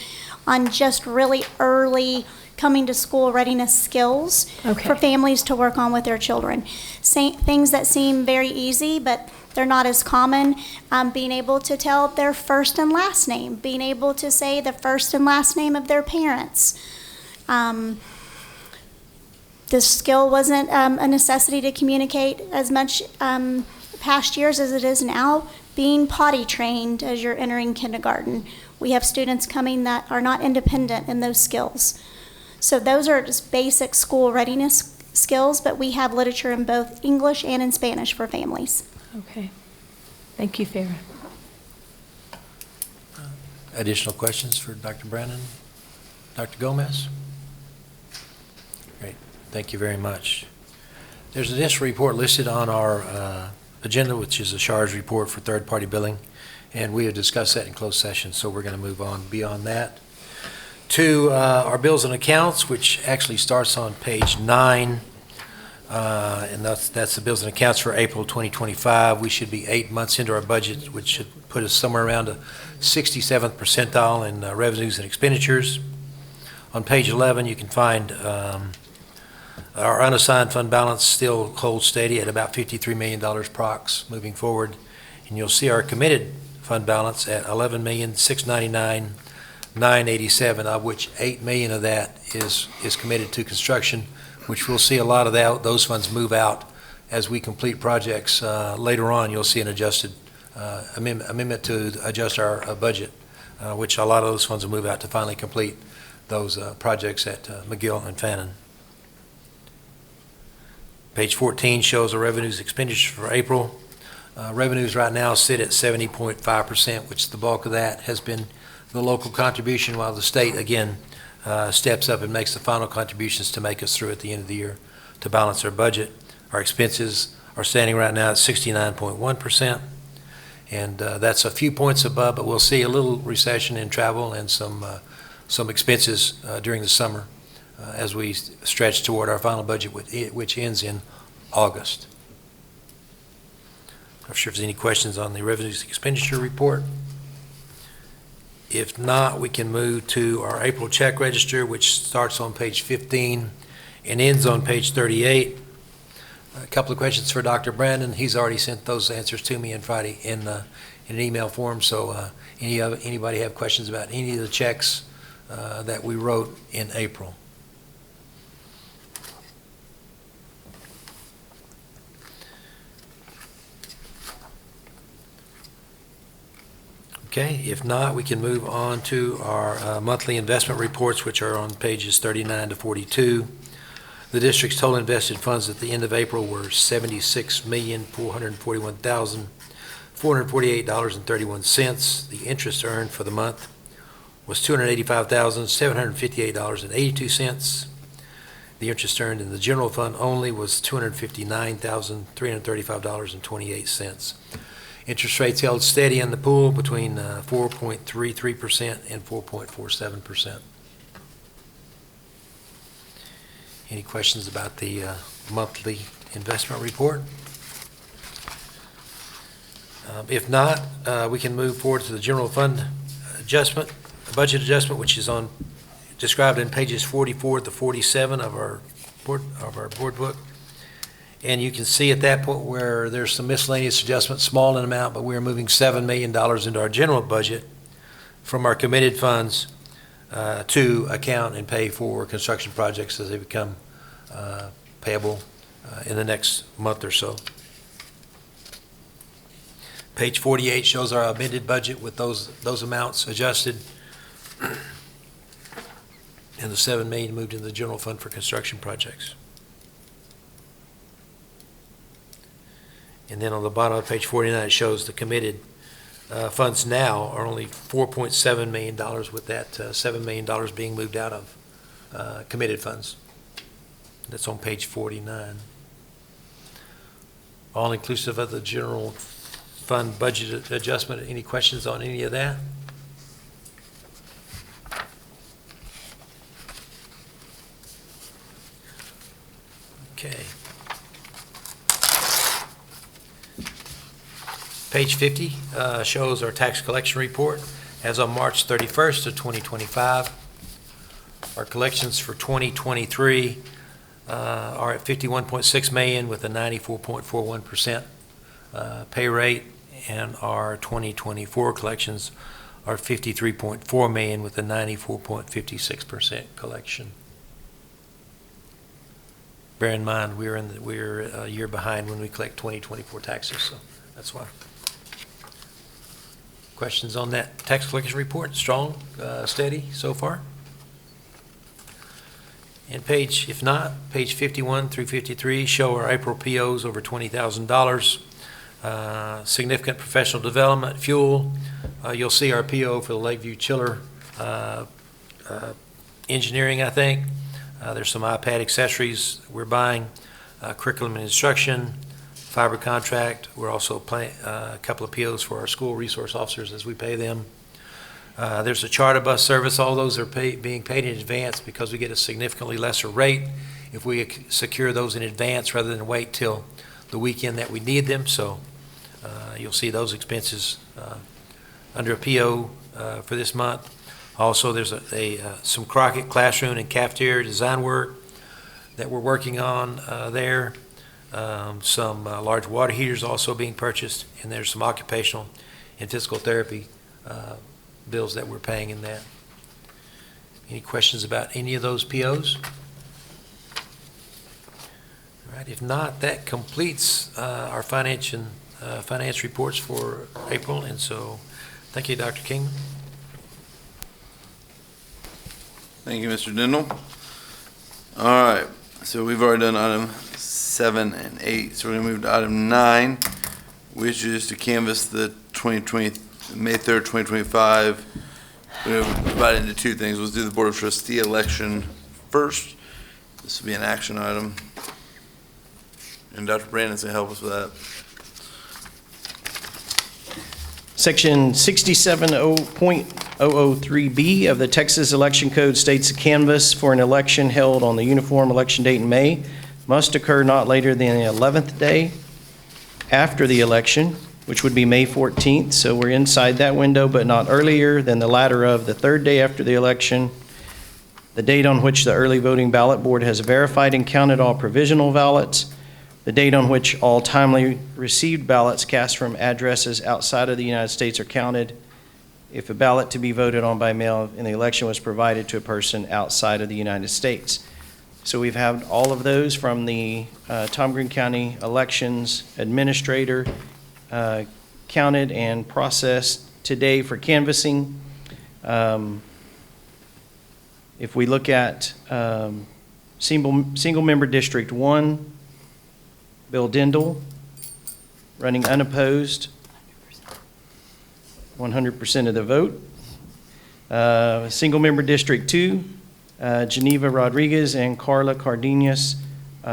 on just really early coming to school readiness skills for families to work on with their children. Things that seem very easy, but they're not as common. Being able to tell their first and last name, being able to say the first and last name of their parents. This skill wasn't a necessity to communicate as much past years as it is now. Being potty trained as you're entering kindergarten. We have students coming that are not independent in those skills. So those are just basic school readiness skills, but we have literature in both English and in Spanish for families. Okay. Thank you, Farrah. Additional questions for Dr. Brandon? Dr. Gomez? Great. Thank you very much. There's an initial report listed on our agenda, which is a charge report for third-party billing, and we have discussed that in closed session, so we're going to move on beyond that to our bills and accounts, which actually starts on page 9, and that's the bills and accounts for April 2025. We should be 8 months into our budget, which should put us somewhere around a 67th percentile in revenues and expenditures. On page 11, you can find our unassigned fund balance still holds steady at about $53 million prox moving forward, and you'll see our committed fund balance at $11,699,987, of which $8 million of that is committed to construction, which we'll see a lot of those funds move out as we complete projects. Later on, you'll see an adjusted amendment to adjust our budget, which a lot of those funds will move out to finally complete those projects at McGill and Fannin. Page 14 shows the revenues expenditures for April. Revenues right now sit at 70.5%, which the bulk of that has been the local contribution, while the state, again, steps up and makes the final contributions to make us through at the end of the year to balance our budget. Our expenses are standing right now at 69.1%, and that's a few points above, but we'll see a little recession in travel and some expenses during the summer as we stretch toward our final budget, which ends in August. I'm not sure if there's any questions on the revenues expenditure report. If not, we can move to our April check register, which starts on page 15 and ends on page 38. A couple of questions for Dr. Brandon. He's already sent those answers to me on Friday in an email form. So anybody have questions about any of the checks that we wrote in April? Okay, if not, we can move on to our monthly investment reports, which are on pages 39 to 42. The district's total invested funds at the end of April were $76,441,448.31. The interest earned for the month was $285,758.82. The interest earned in the general fund only was $259,335.28. Interest rates held steady in the pool between 4.33% and 4.47%. Any questions about the monthly investment report? If not, we can move forward to the general fund adjustment, budget adjustment, which is described in pages 44 to 47 of our board book. And you can see at that point where there's some miscellaneous adjustments, small in amount, but we're moving $7 million into our general budget from our committed funds to account and pay for construction projects as they become payable in the next month or so. Page 48 shows our amended budget with those amounts adjusted. And the $7 million moved into the general fund for construction projects. And then on the bottom of page 49, it shows the committed funds now are only $4.7 million, with that $7 million being moved out of committed funds. That's on page 49. All inclusive of the general fund budget adjustment. Any questions on any of that? Okay. Page 50 shows our tax collection report as of March 31st of 2025. Our collections for 2023 are at $51.6 million with a 94.41% pay rate, and our 2024 collections are $53.4 million with a 94.56% collection. Bear in mind, we're a year behind when we collect 2024 taxes, so that's why. Questions on that tax collection report? Strong, steady so far? And if not, page 51 through 53 show our April POs over $20,000. Significant professional development, fuel. You'll see our PO for the Lakeview Chiller engineering, I think. There's some iPad accessories we're buying, curriculum and instruction, fiber contract. We're also paying a couple of POs for our school resource officers as we pay them. There's a charter bus service. All those are being paid in advance because we get a significantly lesser rate if we secure those in advance rather than wait till the weekend that we need them. So you'll see those expenses under a PO for this month. Also, there's some Crockett classroom and cafeteria design work that we're working on there. Some large water heaters also being purchased, and there's some occupational and physical therapy bills that we're paying in that. Any questions about any of those POs? All right, if not, that completes our finance reports for April, and so thank you, Dr. King. Thank you, Mr. Dindal. All right, so we've already done item 7 and 8, so we're going to move to item 9, which is to canvass the May 3rd, 2025. We're going to divide it into two things. We'll do the Board of Trustee election first. This will be an action item. And Dr. Brandon's going to help us with that. Section 67.003B of the Texas Election Code states a canvass for an election held on the uniform election date in May must occur not later than the 11th day after the election, which would be May 14th. So we're inside that window, but not earlier than the latter of the third day after the election, the date on which the early voting ballot board has verified and counted all provisional ballots, the date on which all timely received ballots cast from addresses outside of the United States are counted, if a ballot to be voted on by mail in the election was provided to a person outside of the United States. So we've had all of those from the Tom Green County Elections Administrator counted and processed today for canvassing. If we look at single member District 1, Bill Dindal, running unopposed, 100% of the vote. Single member District 2, Geneva Rodriguez and Carla Cardenas.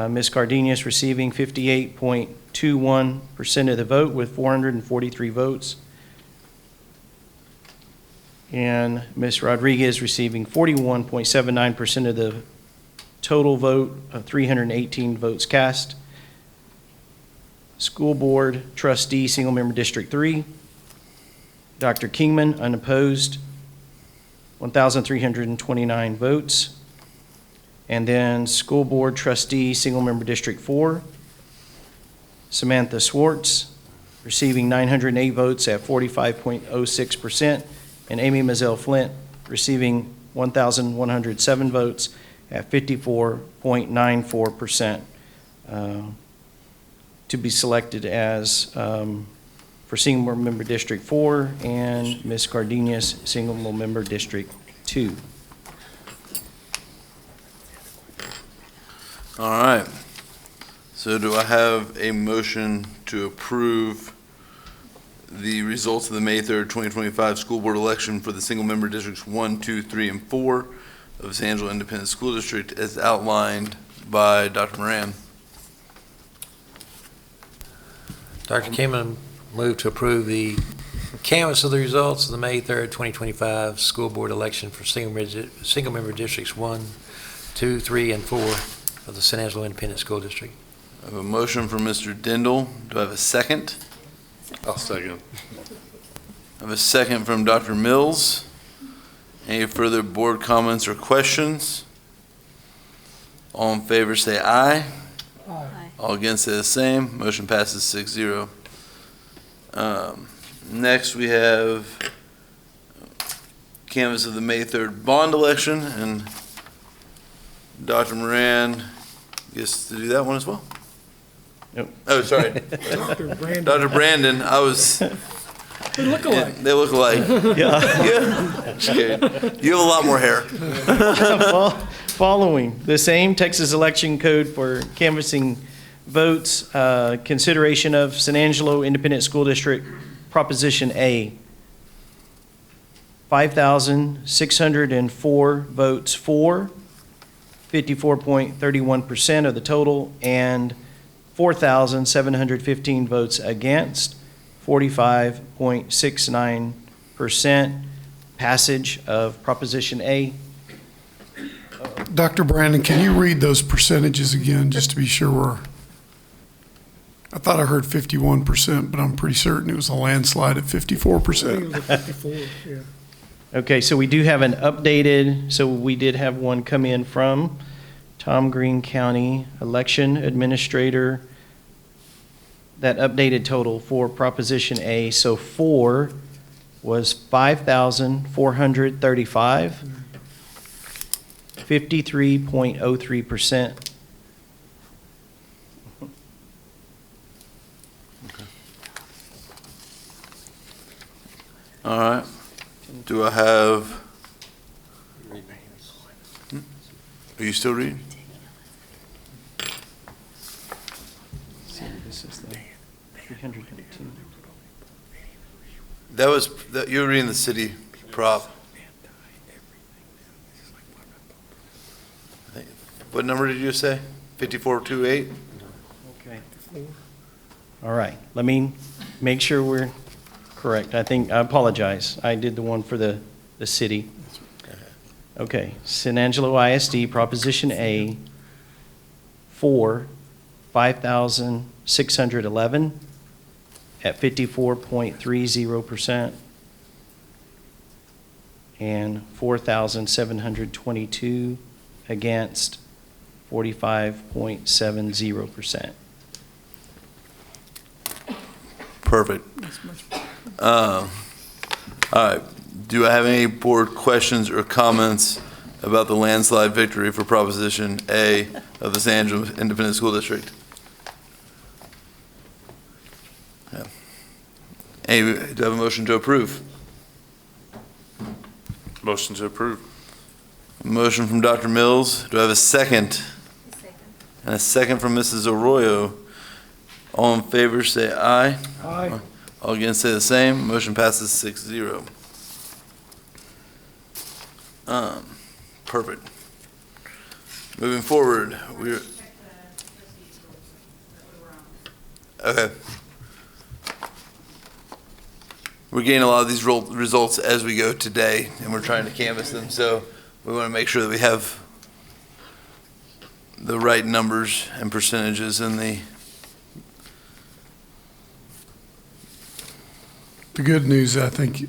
Ms. Cardenas receiving 58.21% of the vote with 443 votes. And Ms. Rodriguez receiving 41.79% of the total vote of 318 votes cast. School Board Trustee, Single Member District 3. Dr. Kingman, unopposed, 1,329 votes. And then School Board Trustee, Single Member District 4. Samantha Swartz, receiving 908 votes at 45.06%, and Amy Mazzell Flint, receiving 1,107 votes at 54.94%, to be selected as for Single Member District 4 and Ms. Gardenius, Single Member District 2. All right. So do I have a motion to approve the results of the May 3rd, 2025 school board election for the single member districts 1, 2, 3, and 4 of San Angelo Independent School District as outlined by Dr. Moran? Dr. Kingman moved to approve the canvass of the results of the May 3rd, 2025 school board election for single member districts 1, 2, 3, and 4 of the San Angelo Independent School District. I have a motion from Mr. Dindal. Do I have a second? I'll second. I have a second from Dr. Mills. Any further board comments or questions? All in favor say aye. Aye. All against say the same. Motion passes 6-0. Next, we have canvass of the May 3rd bond election, and Dr. Moran gets to do that one as well. Nope. Oh, sorry. Dr. Brandon. Dr. Brandon, I was, They look alike. they look alike. Yeah. Just kidding. You have a lot more hair. Following the same Texas election code for canvassing votes, consideration of San Angelo Independent School District Proposition A, 5,604 votes for, 54.31% of the total, and 4,715 votes against, 45.69% passage of Proposition A. Dr. Brandon, can you read those percentages again, just to be sure I thought I heard 51%, but I'm pretty certain it was a landslide at 54%. It was a 54, yeah. Okay, so we do have an updated, so we did have one come in from Tom Green County Election Administrator. That updated total for Proposition A, so 4 was 5,435, 53.03%. All right. Do I have? Are you still reading? This is the 318. That was, you were reading the city prop. What number did you say? 5428? Okay. All right, let me make sure we're correct. I apologize. I did the one for the city. Okay, San Angelo ISD, Proposition A, 4, 5,611 at 54.30%, and 4,722 against 45.70%. Perfect. All right. Do I have any board questions or comments about the landslide victory for Proposition A of the San Angelo Independent School District? Yeah. Do I have a motion to approve? Motion to approve. Motion from Dr. Mills. Do I have a second? And a second from Mrs. Arroyo. All in favor say aye. Aye. All against say the same. Motion passes 6-0. Perfect. Moving forward, okay. We're getting a lot of these results as we go today, and we're trying to canvass them, so we want to make sure that we have the right numbers and percentages in the The good news, I think,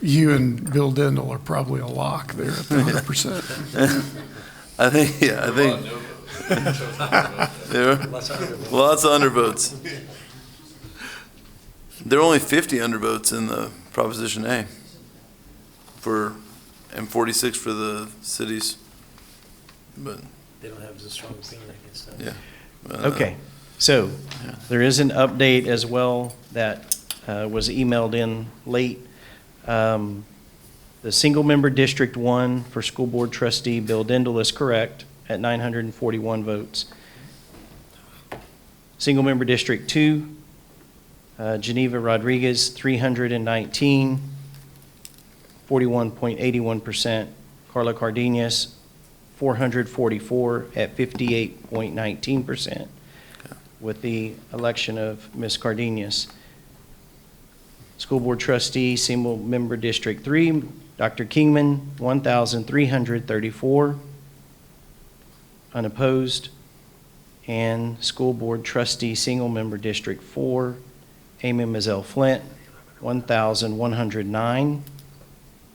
you and Bill Dindal are probably a lock there at the 100%. I think there are lots of undervotes. There are only 50 undervotes in the Proposition A and 46 for the cities. But They don't have as strong opinion, I guess. yeah. Okay, so there is an update as well that was emailed in late. The single-member District 1 for School Board Trustee Bill Dindal is correct at 941 votes. Single-member District 2, Geneva Rodriguez, 319, 41.81%. Carla Cardenas, 444 at 58.19%, with the election of Ms. Cardenas. School Board Trustee, Single Member District 3, Dr. Kingman, 1,334, unopposed. And School Board Trustee, Single Member District 4, Amy Mazel Flint, 1,109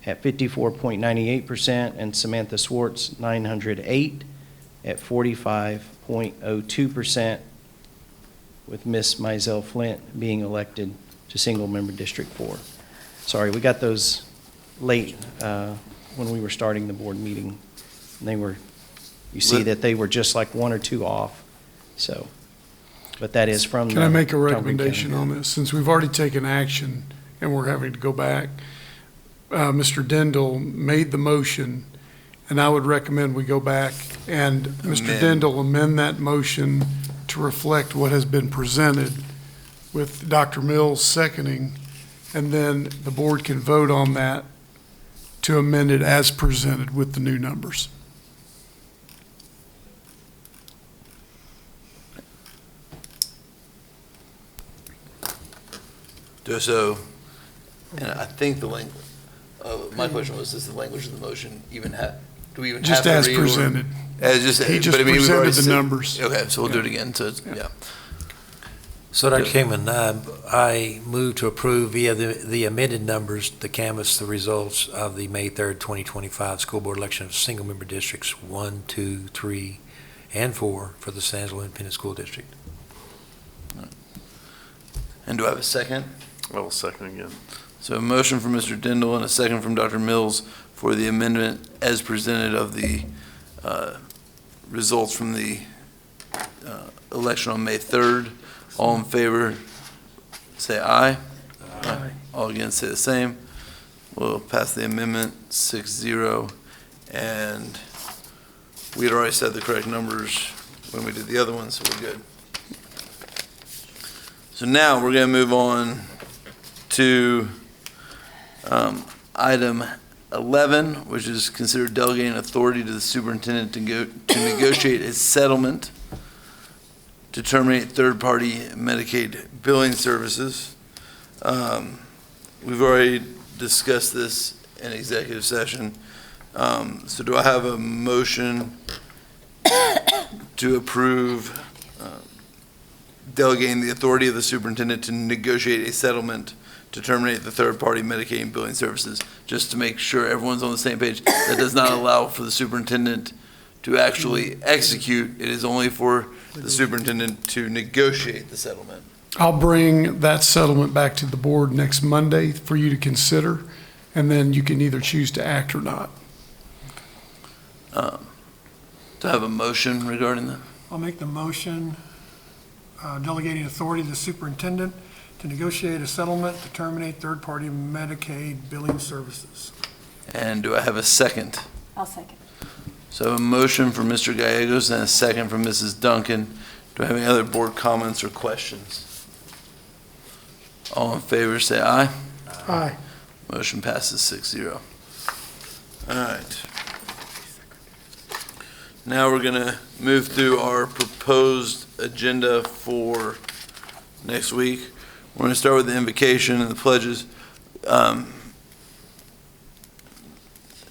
at 54.98%, and Samantha Swartz, 908 at 45.02%, with Ms. Mizell Flint being elected to Single Member District 4. Sorry, we got those late when we were starting the board meeting. And they were, you see that they were just like one or two off. So, but that is from. Can I make a Montgomery recommendation County. on this? Since we've already taken action and we're having to go back, Mr. Dindal made the motion, and I would recommend we go back and Mr. Dindal amend that motion to reflect what has been presented with Dr. Mills seconding, and then the board can vote on that to amend it as presented with the new numbers. So, and I think the language, my question was, does the language of the motion even have, do we even have Just to as read or- presented. As just, He just but I mean, we've already presented the said- numbers. Okay, so we'll do it again, so it's, yeah. So, Dr. Kingman, I move to approve via the amended numbers to canvass the results of the May 3rd, 2025 school board election of single-member districts 1, 2, 3, and 4 for the San Angelo Independent School District. And do I have a second? I will second again. So a motion from Mr. Dindal and a second from Dr. Mills for the amendment as presented of the results from the election on May 3rd. All in favor, say aye. Aye. All against, say the same. We'll pass the amendment 6-0. And we had already said the correct numbers when we did the other one, so we're good. So now we're going to move on to item 11, which is considered delegating authority to the superintendent to negotiate a settlement to terminate third-party Medicaid billing services. We've already discussed this in executive session. So do I have a motion to approve delegating the authority of the superintendent to negotiate a settlement to terminate the third-party Medicaid billing services, just to make sure everyone's on the same page? That does not allow for the superintendent to actually execute. It is only for the superintendent to negotiate the settlement. I'll bring that settlement back to the board next Monday for you to consider, and then you can either choose to act or not. Do I have a motion regarding that? I'll make the motion delegating authority to the superintendent to negotiate a settlement to terminate third-party Medicaid billing services. And do I have a second? I'll second. So a motion from Mr. Gallegos and a second from Mrs. Duncan. Do I have any other board comments or questions? All in favor, say aye. Aye. Motion passes 6-0. All right. Now we're going to move through our proposed agenda for next week. We're going to start with the invocation and the pledges.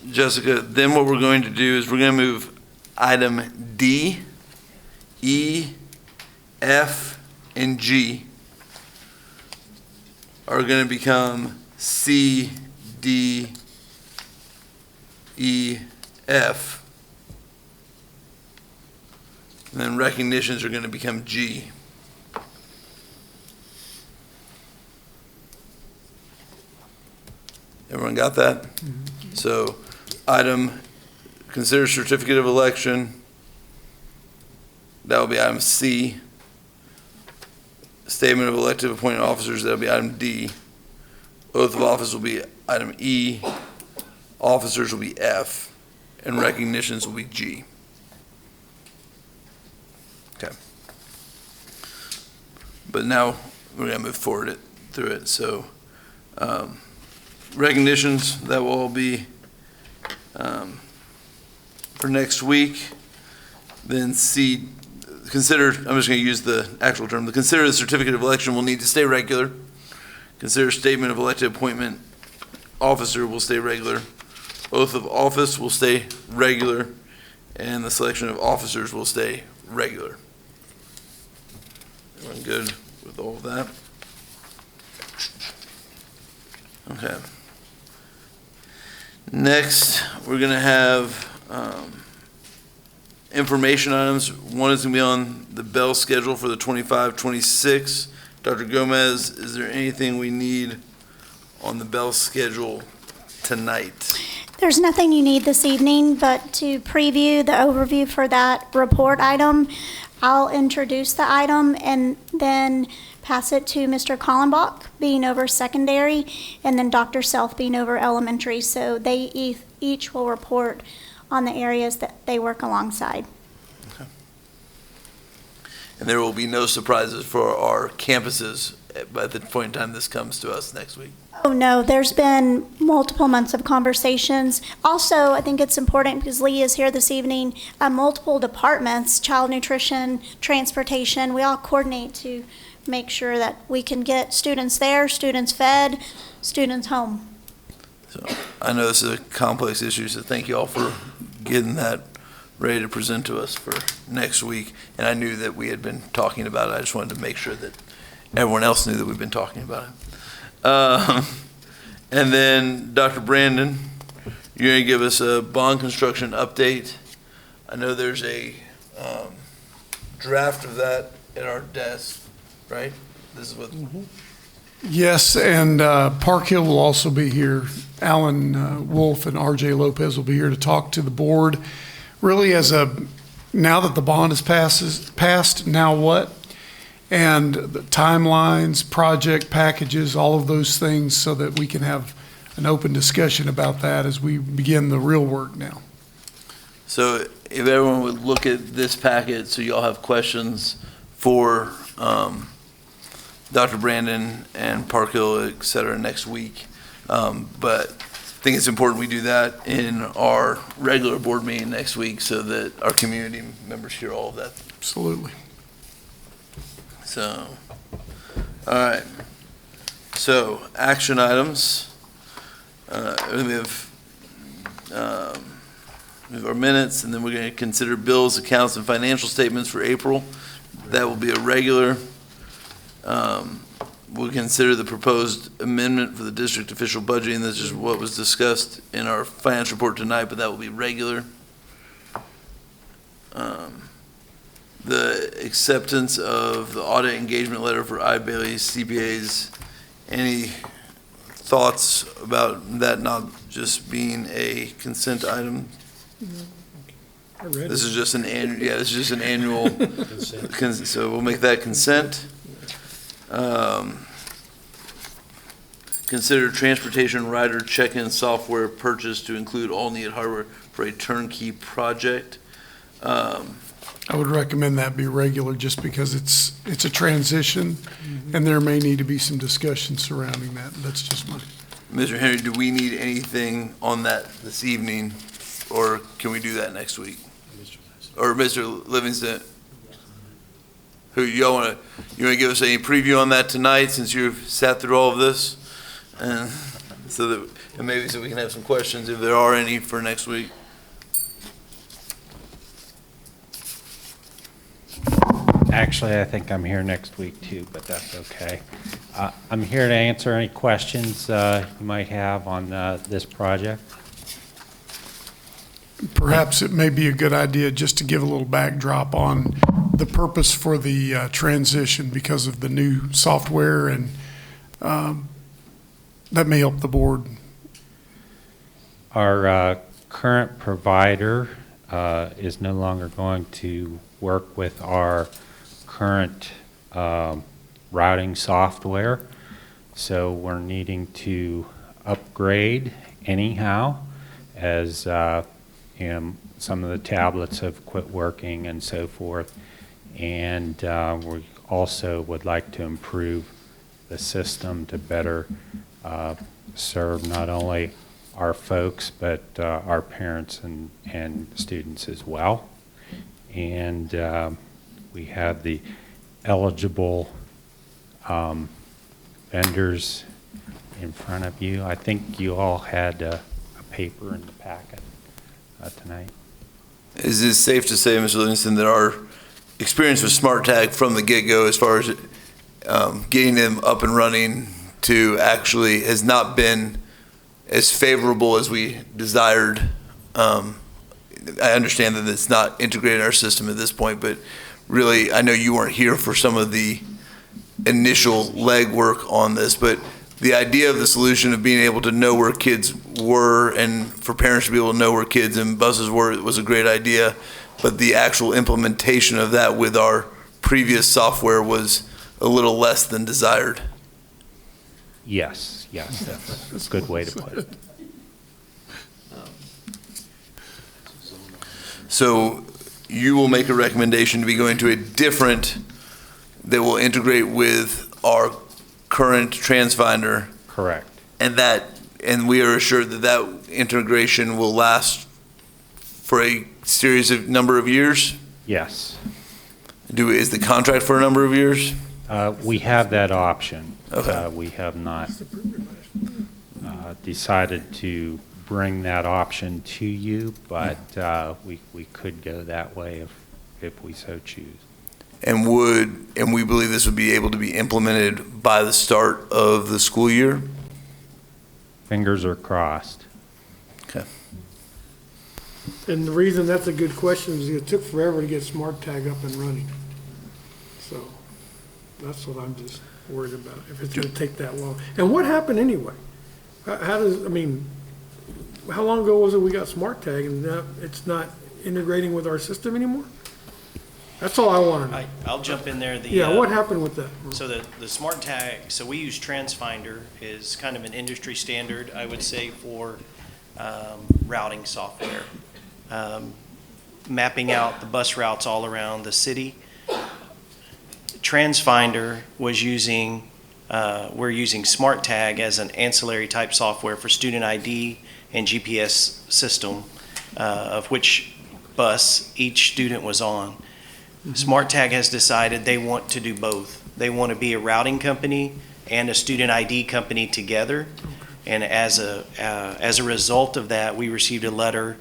Jessica, then what we're going to do is we're going to move item D, E, F, and G. are going to become C, D, E, F. And then recognitions are going to become G. Everyone got that? So item, consider certificate of election. That will be item C. Statement of elected appointed officers, that'll be item D. Oath of office will be item E. Officers will be F. And recognitions will be G. Okay. But now we're going to move forward through it. So recognitions, that will all be for next week. Then C, consider, I'm just going to use the actual term, the consider the certificate of election will need to stay regular. Consider statement of elected appointment officer will stay regular. Oath of office will stay regular. And the selection of officers will stay regular. Everyone good with all of that? Okay. Next, we're going to have information items. One is going to be on the bell schedule for the 25-26. Dr. Gomez, is there anything we need on the bell schedule tonight? There's nothing you need this evening, but to preview the overview for that report item, I'll introduce the item and then pass it to Mr. Kallenbach, being over secondary, and then Dr. Self being over elementary. So they each will report on the areas that they work alongside. Okay. And there will be no surprises for our campuses by the point in time this comes to us next week. Oh, no, there's been multiple months of conversations. Also, I think it's important because Lee is here this evening, multiple departments, child nutrition, transportation, we all coordinate to make sure that we can get students there, students fed, students home. So I know this is a complex issue, so thank you all for getting that ready to present to us for next week. And I knew that we had been talking about it. I just wanted to make sure that everyone else knew that we've been talking about it. And then Dr. Brandon, you're going to give us a bond construction update. I know there's a draft of that at our desk, right? This is what. Yes, and Park Hill will also be here. Alan Wolf and RJ Lopez will be here to talk to the board. Really, now that the bond is passed, now what? And the timelines, project packages, all of those things, so that we can have an open discussion about that as we begin the real work now. So if everyone would look at this packet, so y'all have questions for Dr. Brandon and Park Hill, et cetera, next week. But I think it's important we do that in our regular board meeting next week so that our community members hear all of that. Absolutely. So, all right. So, action items. We have our minutes, and then we're going to consider bills, accounts, and financial statements for April. That will be a regular. We'll consider the proposed amendment for the district official budgeting. This is what was discussed in our financial report tonight, but that will be regular. The acceptance of the audit engagement letter for I-Bailey's CPAs. Any thoughts about that not just being a consent item? I read This it. is just an annual, yeah, this is just an annual, so we'll make that consent. Consider transportation rider check-in software purchase to include all needed hardware for a turnkey project. I would recommend that be regular just because it's a transition and there may need to be some discussion surrounding that. That's just my. Mr. Henry, do we need anything on that this evening, or can we do that next week? Or Mr. Livingston? Who, you want to give us any preview on that tonight since you've sat through all of this? And maybe so we can have some questions if there are any for next week. Actually, I think I'm here next week too, but that's okay. I'm here to answer any questions you might have on this project. Perhaps it may be a good idea just to give a little backdrop on the purpose for the transition because of the new software, and that may help the board. Our current provider is no longer going to work with our current routing software, so we're needing to upgrade anyhow, as some of the tablets have quit working and so forth. And we also would like to improve the system to better serve not only our folks, but our parents and students as well. And we have the eligible vendors in front of you. I think you all had a paper in the packet tonight. Is it safe to say, Mr. Livingston, that our experience with Smart Tag from the get-go, as far as getting them up and running to actually, has not been as favorable as we desired? I understand that it's not integrated in our system at this point, but really, I know you weren't here for some of the initial legwork on this, but the idea of the solution of being able to know where kids were and for parents to be able to know where kids and buses were was a great idea, but the actual implementation of that with our previous software was a little less than desired. Yes, that's a good way to put it. So you will make a recommendation to be going to a different, that will integrate with our current TransFinder. Correct. And we are assured that that integration will last for a series of number of years? Yes. Is the contract for a number of years? We have that option. Okay. We have not decided to bring that option to you, but we could go that way if we so choose. And we believe this would be able to be implemented by the start of the school year? Fingers are crossed. Okay. And the reason that's a good question is it took forever to get Smart Tag up and running. So that's what I'm just worried about, if it's gonna take that long. And what happened anyway? How long ago was it we got Smart Tag and now it's not integrating with our system anymore? That's all I want to know. I'll jump in there. Yeah, what happened with that? So the Smart Tag, so we use TransFinder, is kind of an industry standard, I would say, for routing software. Mapping out the bus routes all around the city. TransFinder was we're using Smart Tag as an ancillary type software for student ID and GPS system of which bus each student was on. Smart Tag has decided they want to do both. They want to be a routing company and a student ID company together. And as a result of that, we received a letter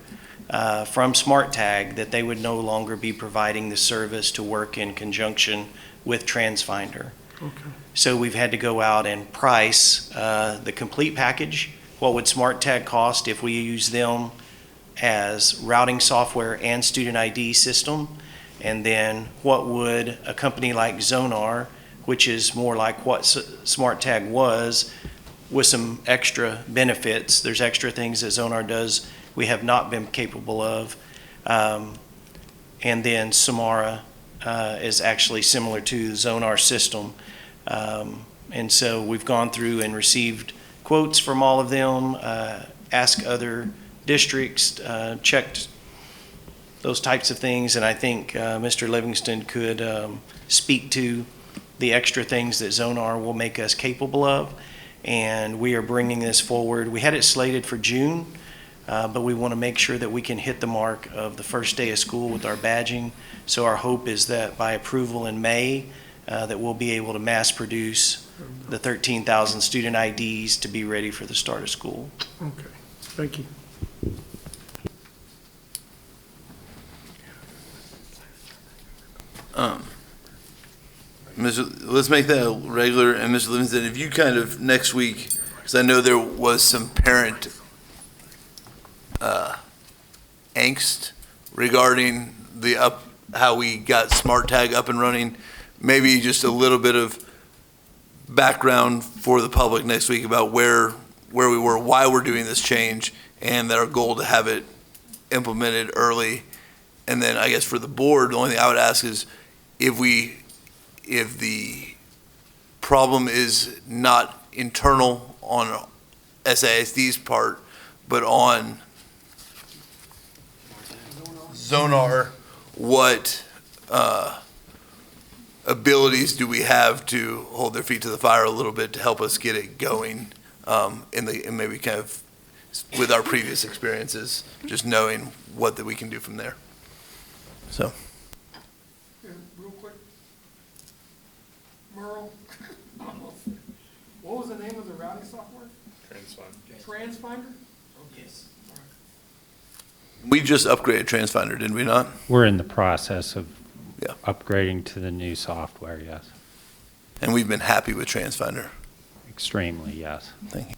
from Smart Tag that they would no longer be providing the service to work in conjunction with TransFinder. Okay. So we've had to go out and price the complete package. What would Smart Tag cost if we use them as routing software and student ID system? And then what would a company like Zonar, which is more like what Smart Tag was, with some extra benefits. There's extra things that Zonar does we have not been capable of. And then Samara is actually similar to the Zonar system. And so we've gone through and received quotes from all of them, asked other districts, checked those types of things, and I think Mr. Livingston could speak to the extra things that Zonar will make us capable of, and we are bringing this forward. We had it slated for June, but we want to make sure that we can hit the mark of the first day of school with our badging, so our hope is that by approval in May, that we'll be able to mass produce the 13,000 student IDs to be ready for the start of school. Okay, thank you. let's make that regular. And Mr. Livingston, if you kind of next week, because I know there was some parent angst regarding how we got Smart Tag up and running. Maybe just a little bit of background for the public next week about where we were, why we're doing this change, and that our goal to have it implemented early. And then I guess for the board, the only thing I would ask is if the problem is not internal on SASD's part, but on Zonar, what abilities do we have to hold their feet to the fire a little bit to help us get it going and maybe kind of with our previous experiences, just knowing what that we can do from there. So. Yeah, real quick. Merle, what was the name of the routing software? Transfinder? Yes. We just upgraded Transfinder, did we not? We're in the process of Yeah. upgrading to the new software, yes. And we've been happy with Transfinder. Extremely, yes. Thank you.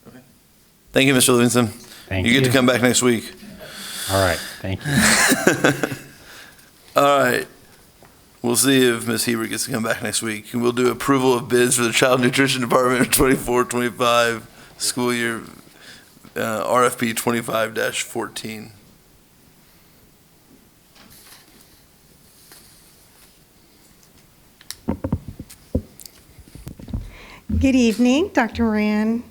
Okay. Thank you, Mr. Livingston. Thank You get to come back next week. All right, thank you. All right. We'll see if Ms. Hebert gets to come back next week. And we'll do approval of bids for the Child Nutrition Department for 24-25 school year, RFP 25-14. Good evening, Dr. Moran,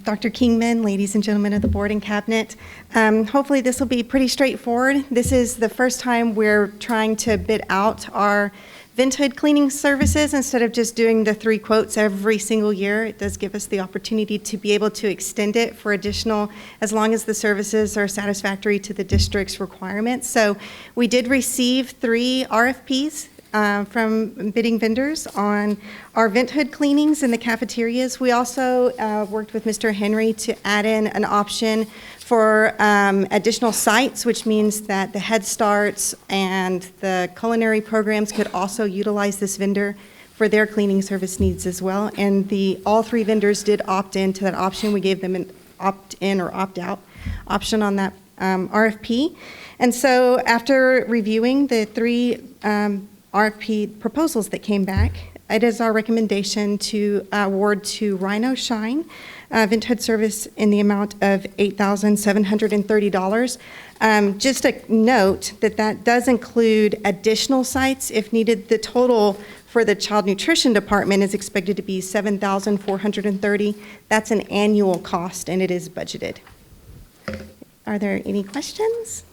Dr. Kingman, ladies and gentlemen of the board and cabinet. Hopefully this will be pretty straightforward. This is the first time we're trying to bid out our vent hood cleaning services instead of just doing the 3 quotes every single year. It does give us the opportunity to be able to extend it for additional, as long as the services are satisfactory to the district's requirements. So we did receive 3 RFPs from bidding vendors on our vent hood cleanings in the cafeterias. We also worked with Mr. Henry to add in an option for additional sites, which means that the Head Starts and the culinary programs could also utilize this vendor for their cleaning service needs as well. And all 3 vendors did opt in to that option. We gave them an opt-in or opt-out option on that RFP. And so after reviewing the 3 RFP proposals that came back, it is our recommendation to award to Rhino Shine vent hood service in the amount of $8,730. Just a note that does include additional sites if needed. The total for the Child Nutrition Department is expected to be $7,430. That's an annual cost, and it is budgeted. Are there any questions?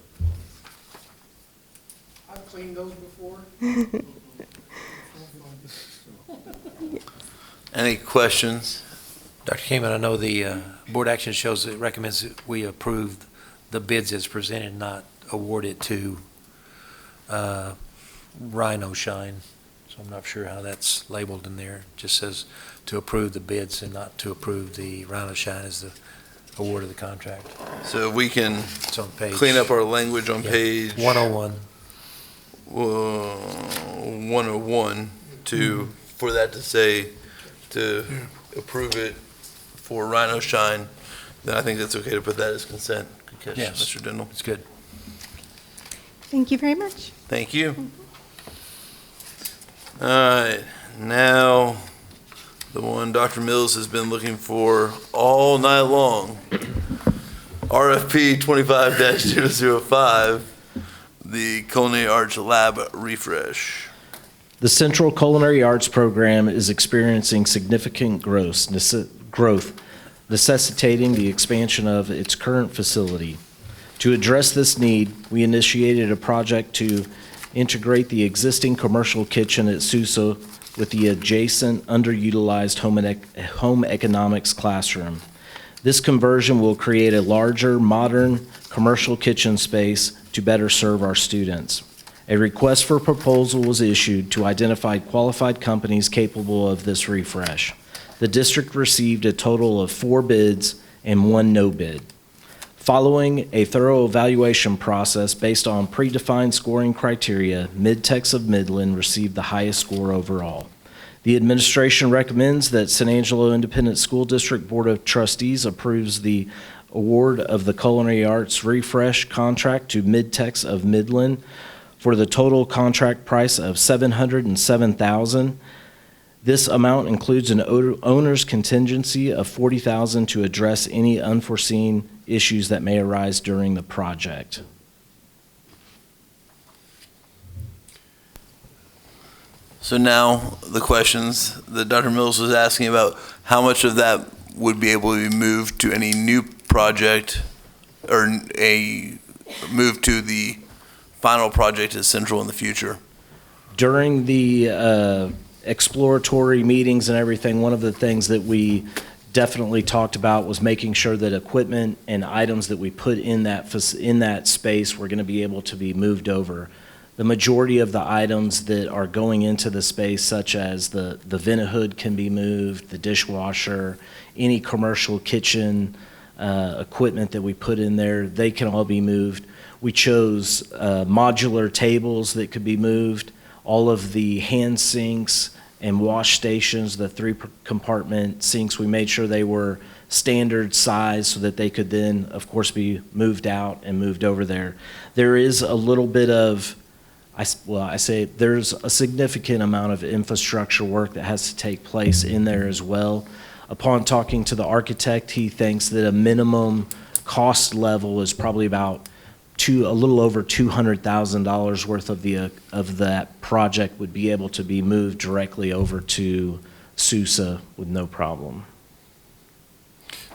I've cleaned those before. Any questions? Dr. Kingman, I know the board action shows it recommends that we approve the bids as presented, not award it to Rhino Shine. So I'm not sure how that's labeled in there. It just says to approve the bids and not to approve the Rhino Shine as the award of the contract. So if we can It's on page. clean up our language on page 101. 101 for that to say to approve it for Rhino Shine, then I think that's okay to put that as consent. Good catch, Yes. Mr. Dindal. It's good. Thank you very much. Thank you. All right, now the one Dr. Mills has been looking for all night long. RFP 25-005, the Culinary Arts Lab refresh. The Central Culinary Arts Program is experiencing significant growth, necessitating the expansion of its current facility. To address this need, we initiated a project to integrate the existing commercial kitchen at Sousa with the adjacent underutilized home economics classroom. This conversion will create a larger, modern commercial kitchen space to better serve our students. A request for proposal was issued to identify qualified companies capable of this refresh. The district received a total of 4 bids and 1 no bid. Following a thorough evaluation process based on predefined scoring criteria, Mid-Tex of Midland received the highest score overall. The administration recommends that San Angelo Independent School District Board of Trustees approves the award of the Culinary Arts Refresh contract to Mid-Tex of Midland for the total contract price of $707,000. This amount includes an owner's contingency of $40,000 to address any unforeseen issues that may arise during the project. So now the questions that Dr. Mills was asking about, how much of that would be able to be moved to any new project or a move to the final project at Central in the future? During the exploratory meetings and everything, one of the things that we definitely talked about was making sure that equipment and items that we put in that space were going to be able to be moved over. The majority of the items that are going into the space, such as the vent hood, can be moved, the dishwasher, any commercial kitchen equipment that we put in there, they can all be moved. We chose modular tables that could be moved. All of the hand sinks and wash stations, the 3-compartment sinks, we made sure they were standard size so that they could then, of course, be moved out and moved over there. There is a little bit of, I say there's a significant amount of infrastructure work that has to take place in there as well. Upon talking to the architect, he thinks that a minimum cost level is probably about a little over $200,000 worth of that project would be able to be moved directly over to Sousa with no problem.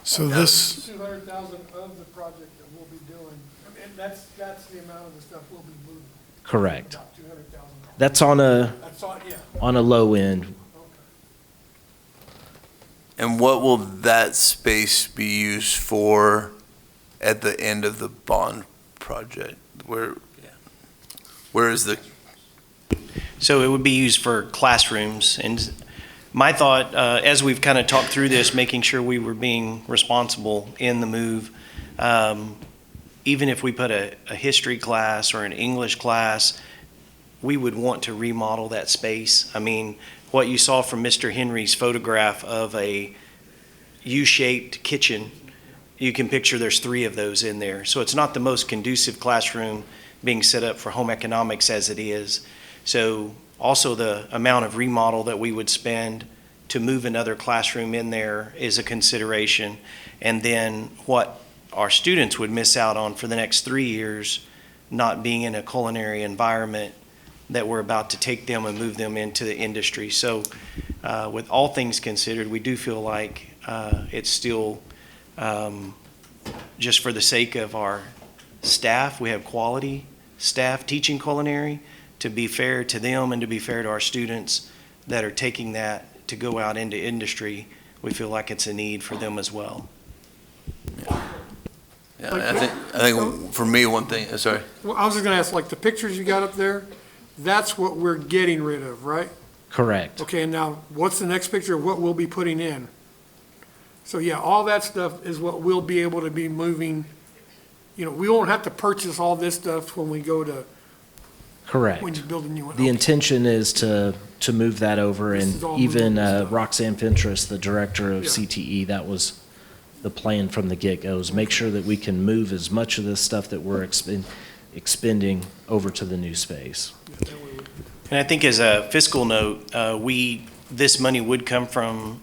So this, 200,000 of the project that we'll be doing, and that's the amount of the stuff we'll be moving. Correct. About $200,000. That's on a low end. And what will that space be used for at the end of the bond project? Where is the? So it would be used for classrooms. And my thought, as we've kind of talked through this, making sure we were being responsible in the move, even if we put a history class or an English class, we would want to remodel that space. I mean, what you saw from Mr. Henry's photograph of a U-shaped kitchen, you can picture there's 3 of those in there. So it's not the most conducive classroom being set up for home economics as it is. So also the amount of remodel that we would spend to move another classroom in there is a consideration. And then what our students would miss out on for the next 3 years, not being in a culinary environment that we're about to take them and move them into the industry. So with all things considered, we do feel like it's still just for the sake of our staff, we have quality staff teaching culinary, to be fair to them and to be fair to our students that are taking that to go out into industry, we feel like it's a need for them as well. Yeah, I think for me, one thing, sorry. Well, I was just gonna ask, like the pictures you got up there, that's what we're getting rid of, right? Correct. Okay, and now what's the next picture of what we'll be putting in? So yeah, all that stuff is what we'll be able to be moving. You know, we won't have to purchase all this stuff when we go to, Correct. when you build a new one. The Okay. intention is to move that over, This and is all even movable stuff. Roxanne Fentress, the director of Yeah. CTE, that was the plan from the get-go, is make sure that we can move as much of this stuff that we're expending over to the new space. And I think as a fiscal note, this money would come from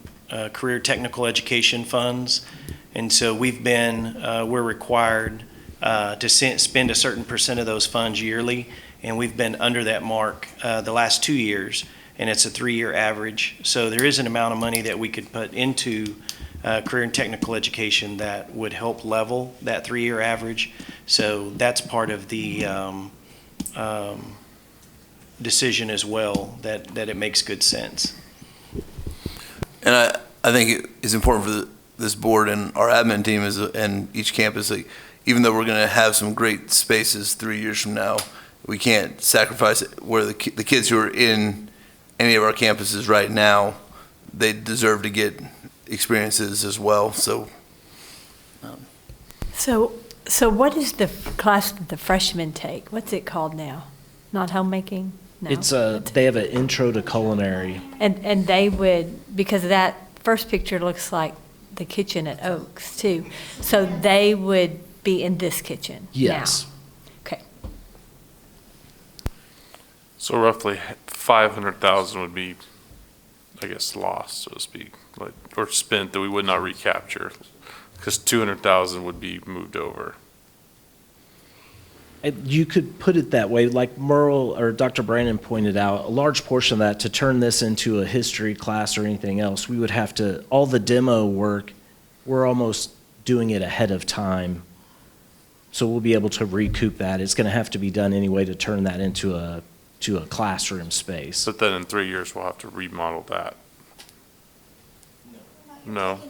career technical education funds. And so we're required to spend a certain percent of those funds yearly. And we've been under that mark the last 2 years, and it's a 3-year average. So there is an amount of money that we could put into career and technical education that would help level that 3-year average. So that's part of the decision as well, that it makes good sense. And I think it's important for this board and our admin team and each campus, like, even though we're going to have some great spaces 3 years from now, we can't sacrifice where the kids who are in any of our campuses right now, they deserve to get experiences as well. So So what is the class that the freshmen take? What's it called now? Not homemaking? No. They have an intro to culinary. And they would, because that first picture looks like the kitchen at Oaks too. So they would be in this kitchen now? Yes. Okay. So roughly 500,000 would be, I guess, lost, so to speak, like, or spent that we would not recapture, because 200,000 would be moved over. You could put it that way, like Merle or Dr. Brandon pointed out, a large portion of that, to turn this into a history class or anything else, we would have to, all the demo work, we're almost doing it ahead of time. So we'll be able to recoup that. It's going to have to be done anyway to turn that into a classroom space. But then in 3 years, we'll have to remodel that. No.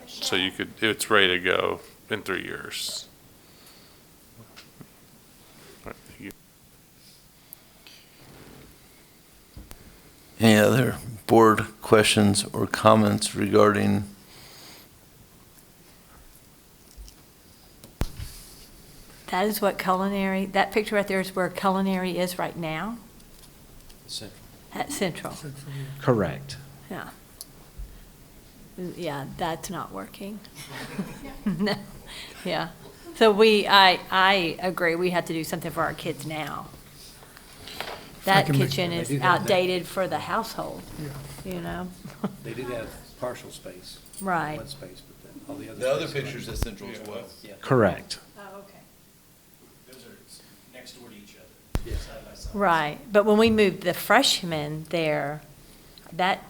So you could, it's ready to go in 3 years. All right, thank you. Any other board questions or comments regarding? That is what culinary, that picture right there is where culinary is right now? Central. At Central. Correct. Yeah. Yeah, that's not working. No, yeah. So I agree, we have to do something for our kids now. That can make- kitchen They is do have that. outdated for the household, you know? They do have partial space. Right. One space, but then all the other. The other space- pictures at Central as well. Correct. Oh, okay. Those are next door to each other. Yes. Side by side. Right, but when we moved the freshmen there, that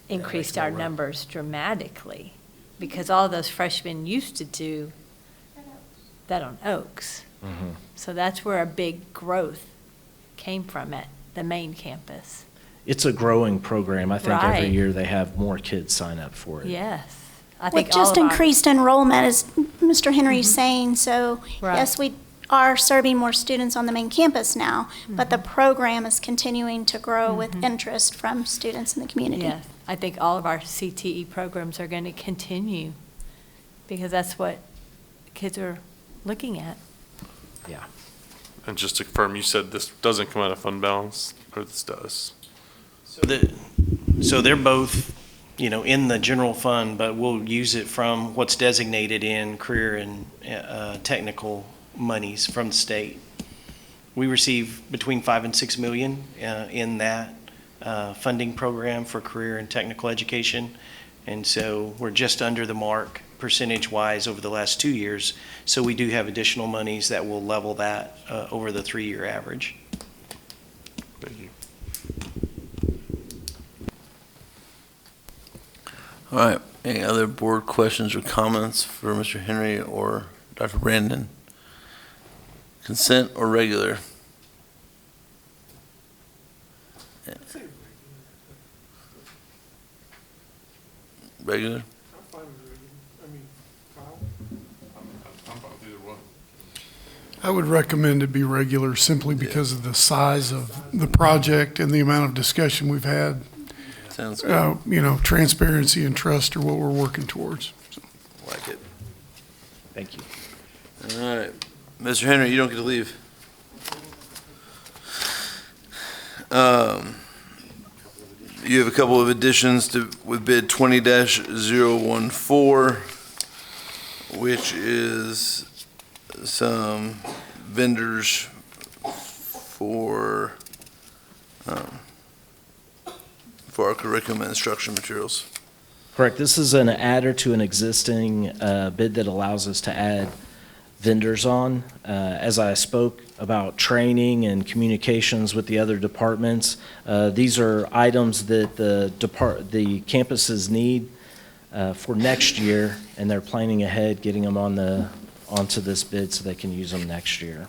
increased our numbers dramatically, because all those freshmen used to do that on Oaks. Mm-hmm. So that's where a big growth came from at the main campus. It's a growing program. I think every Right. year they have more kids sign up for it. Yes. I think With all just of our- increased enrollment, as Mr. Henry's saying, so Right. yes, we are serving more students on the main campus now, but the program is continuing to grow with interest from students in the community. Yes, I think all of our CTE programs are going to continue, because that's what kids are looking at. Yeah. And just to confirm, you said this doesn't come out of fund balance, or this does? So they're both, in the general fund, but we'll use it from what's designated in career and technical monies from the state. We receive between 5 and 6 million in that funding program for career and technical education. And so we're just under the mark percentage-wise over the last 2 years. So we do have additional monies that will level that over the 3-year average. Thank you. All right, any other board questions or comments for Mr. Henry or Dr. Brandon? Consent or regular? Regular? I'm fine with it. I mean, Kyle? I'm fine with either one. I would recommend it be regular simply because of the size of the project and the amount of discussion we've had. Sounds good. Transparency and trust are what we're working towards. So. Like it. Thank you. All right. Mr. Henry, you don't get to leave. You have a couple of additions with bid 20-014, which is some vendors for our curriculum and instruction materials. Correct. This is an adder to an existing bid that allows us to add vendors on. As I spoke about training and communications with the other departments, these are items that the campuses need for next year, and they're planning ahead, getting them onto this bid so they can use them next year.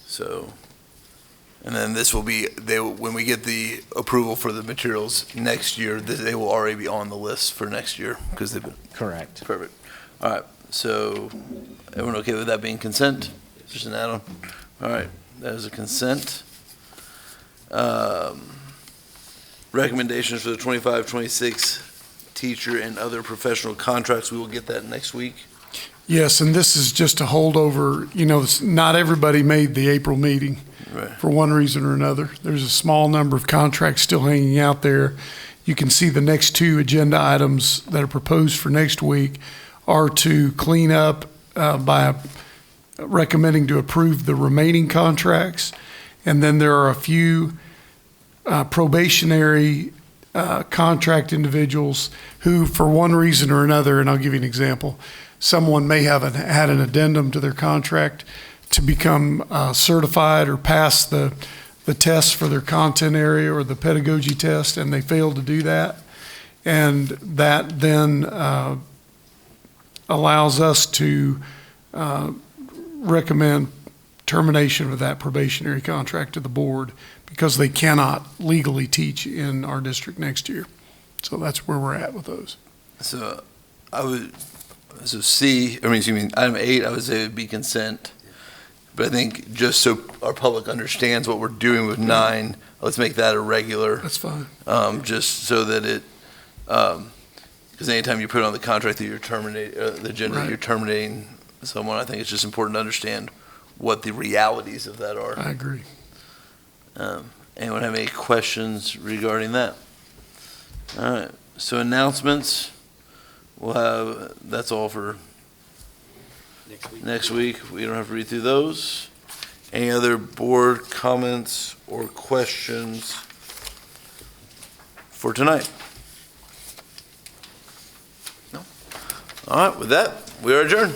So, and then this will be, when we get the approval for the materials next year, they will already be on the list for next year because they've been. Correct. Perfect. All right, so everyone okay with that being consent? Just an add-on? All right, that is a consent. Recommendations for the 25-26 teacher, and other professional contracts. We will get that next week. Yes, and this is just a holdover. You know, not everybody made the April meeting Right. for one reason or another. There's a small number of contracts still hanging out there. You can see the next two agenda items that are proposed for next week are to clean up by recommending to approve the remaining contracts. And then there are a few probationary contract individuals who, for one reason or another, and I'll give you an example, someone may have had an addendum to their contract to become certified or pass the test for their content area or the pedagogy test, and they failed to do that. And that then allows us to recommend termination of that probationary contract to the board because they cannot legally teach in our district next year. So that's where we're at with those. So item 8, I would say would be consent. But I think just so our public understands what we're doing with 9, let's make that a regular. That's fine. Just so that it, because anytime you put on the contract that you're terminating, the agenda, Right. you're terminating someone, I think it's just important to understand what the realities of that are. I agree. Anyone have any questions regarding that? All right, so announcements, we'll have, that's all for next week. We don't have to read through those. Any other board comments or questions for tonight? No? All right, with that, we are adjourned.